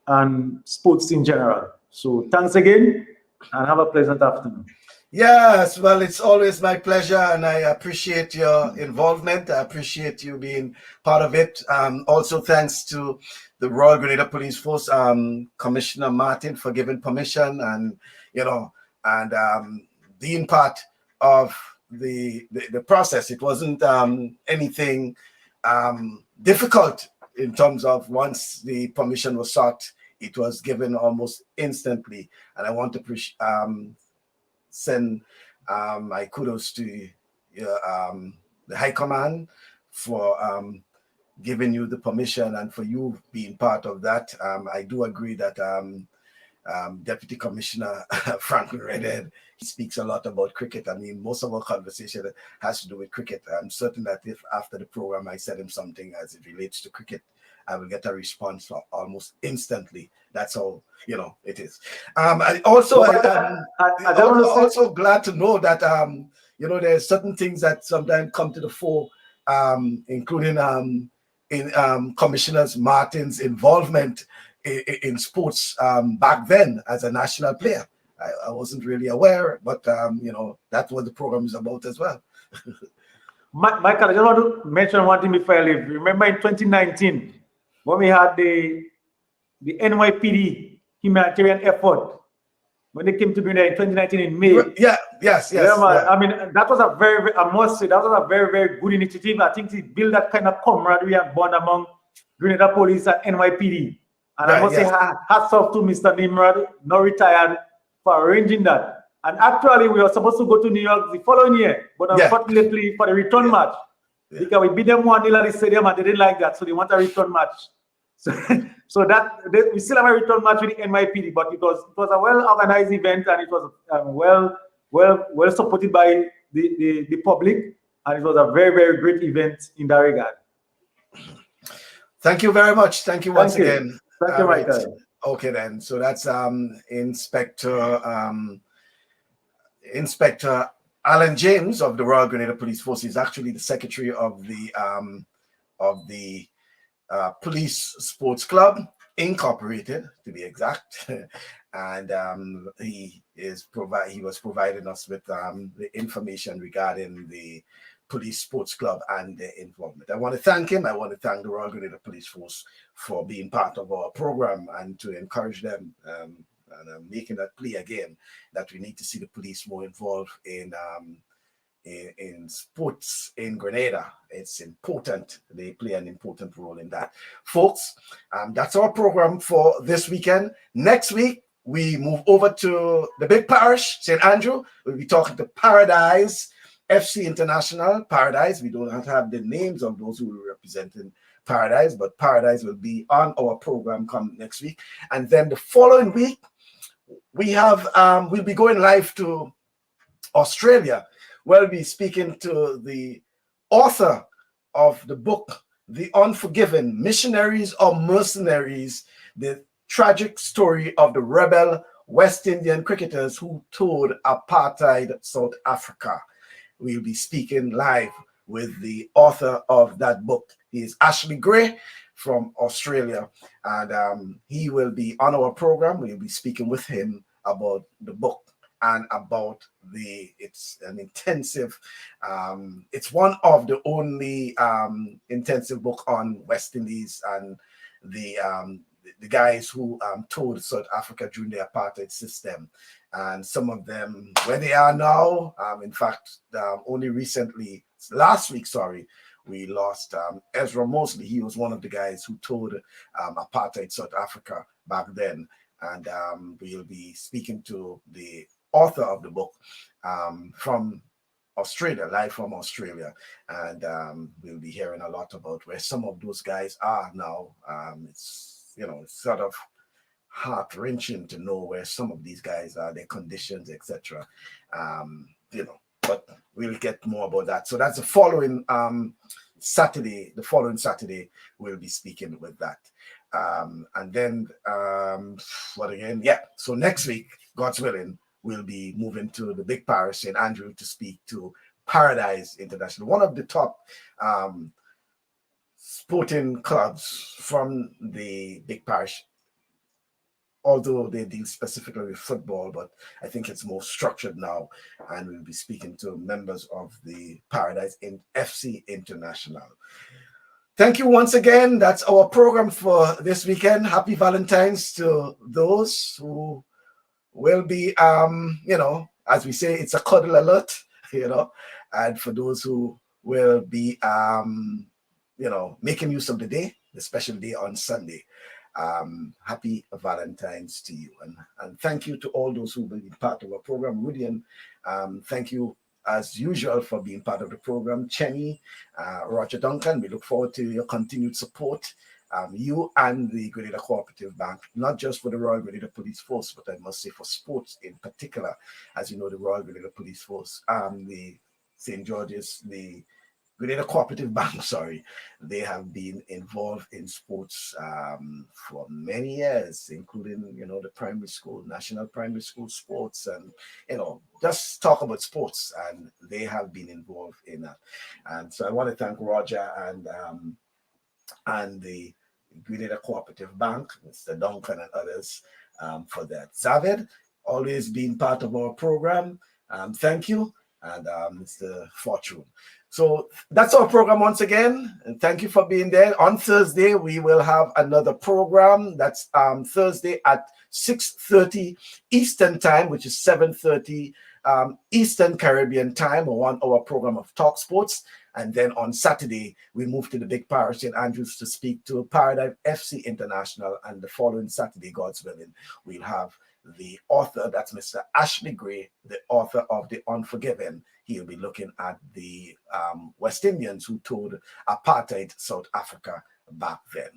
and sports in general. So thanks again, and have a pleasant afternoon. Yes, well, it's always my pleasure, and I appreciate your involvement. I appreciate you being part of it. Also, thanks to the Royal Grenada Police Force, Commissioner Martin, for giving permission and being part of the process. It wasn't anything difficult in terms of once the permission was sought, it was given almost instantly. And I want to send my kudos to the High Command for giving you the permission and for you being part of that. I do agree that Deputy Commissioner Franklin Redhead, he speaks a lot about cricket. I mean, most of our conversation has to do with cricket. I'm certain that if after the program I said him something as it relates to cricket, I will get a response almost instantly. That's how it is. I'm also glad to know that there's certain things that sometimes come to the fore, including in Commissioner Martin's involvement in sports back then as a national player. I wasn't really aware, but that's what the program is about as well. Michael, I just want to mention one thing before I leave. Remember in 2019, when we had the NYPD humanitarian effort, when they came to Grenada in 2019 in May. Yes. Yeah, man. I mean, that was a very, I must say, that was a very, very good initiative. I think it built that kind of camaraderie and bond among Grenada Police and NYPD. And I must say, hats off to Mr. Nimrod, now retired, for arranging that. And actually, we were supposed to go to New York the following year, but unfortunately, for the return match, because we beat them 1-0 at the stadium and they didn't like that, so they want a return match. So that we still have a return match with the NYPD, but it was a well-organized event and it was well supported by the public, and it was a very, very great event in that regard. Thank you very much. Thank you once again. Thank you, Michael. Okay then. So that's Inspector Allan James of the Royal Grenada Police Force. He's actually the secretary of the Police Sports Club Incorporated, to be exact, and he was providing us with the information regarding the Police Sports Club and their involvement. I want to thank him. I want to thank the Royal Grenada Police Force for being part of our program and to encourage them. And I'm making that plea again that we need to see the police more involved in sports in Grenada. It's important. They play an important role in that. Folks, that's our program for this weekend. Next week, we move over to the big parish, St. Andrew. We'll be talking to Paradise FC International. Paradise, we don't have the names of those who will represent in Paradise, but Paradise will be on our program come next week. And then the following week, we have we'll be going live to Australia. We'll be speaking to the author of the book, The Unforgiven, Missionaries or Mercenaries, the tragic story of the rebel West Indian cricketers who toured apartheid South Africa. We'll be speaking live with the author of that book. He is Ashley Gray from Australia, and he will be on our program. We'll be speaking with him about the book and about it's an intensive, it's one of the only intensive book on West Indies and the guys who toured South Africa during the apartheid system, and some of them where they are now. In fact, only recently, last week, we lost Ezra Mosley. He was one of the guys who toured apartheid South Africa back then, and we'll be speaking to the author of the book from Australia, live from Australia, and we'll be hearing a lot about where some of those guys are now. It's sort of heart-wrenching to know where some of these guys are, their conditions, etc. But we'll get more about that. So that's the following Saturday. The following Saturday, we'll be speaking with that. And then, what again? Yeah, so next week, God's willing, we'll be moving to the big parish, St. Andrew, to speak to Paradise International, one of the top sporting clubs from the big parish, although they deal specifically with football, but I think it's more structured now. And we'll be speaking to members of the Paradise in FC International. Thank you once again. That's our program for this weekend. Happy Valentine's to those who will be, as we say, it's a cuddle alert, and for those who will be, making use of the day, the special day on Sunday. Happy Valentine's to you, and thank you to all those who will be part of our program. Rudian, thank you as usual for being part of the program. Chenny, Roger Duncan, we look forward to your continued support. You and the Grenada Cooperative Bank, not just for the Royal Grenada Police Force, but I must say for sports in particular. As you know, the Royal Grenada Police Force, the St. George's, the Grenada Cooperative Bank, they have been involved in sports for many years, including, the primary school, national primary school sports, and, just talk about sports, and they have been involved in that. And so I want to thank Roger and the Grenada Cooperative Bank, Mr. Duncan and others for that. Zaved, always being part of our program. Thank you. And Mr. Fortune. So that's our program once again. And thank you for being there. On Thursday, we will have another program. That's Thursday at 6:30 Eastern time, which is 7:30 Eastern Caribbean time, a 1-hour program of TalkSports. And then on Saturday, we move to the big parish St. Andrews to speak to Paradigm FC International. And the following Saturday, God's willing, we'll have the author, that's Mr. Ashley Gray, the author of The Unforgiven. He'll be looking at the West Indians who toured apartheid South Africa back then.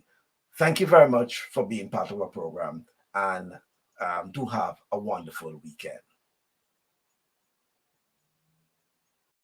Thank you very much for being part of our program, and do have a wonderful weekend.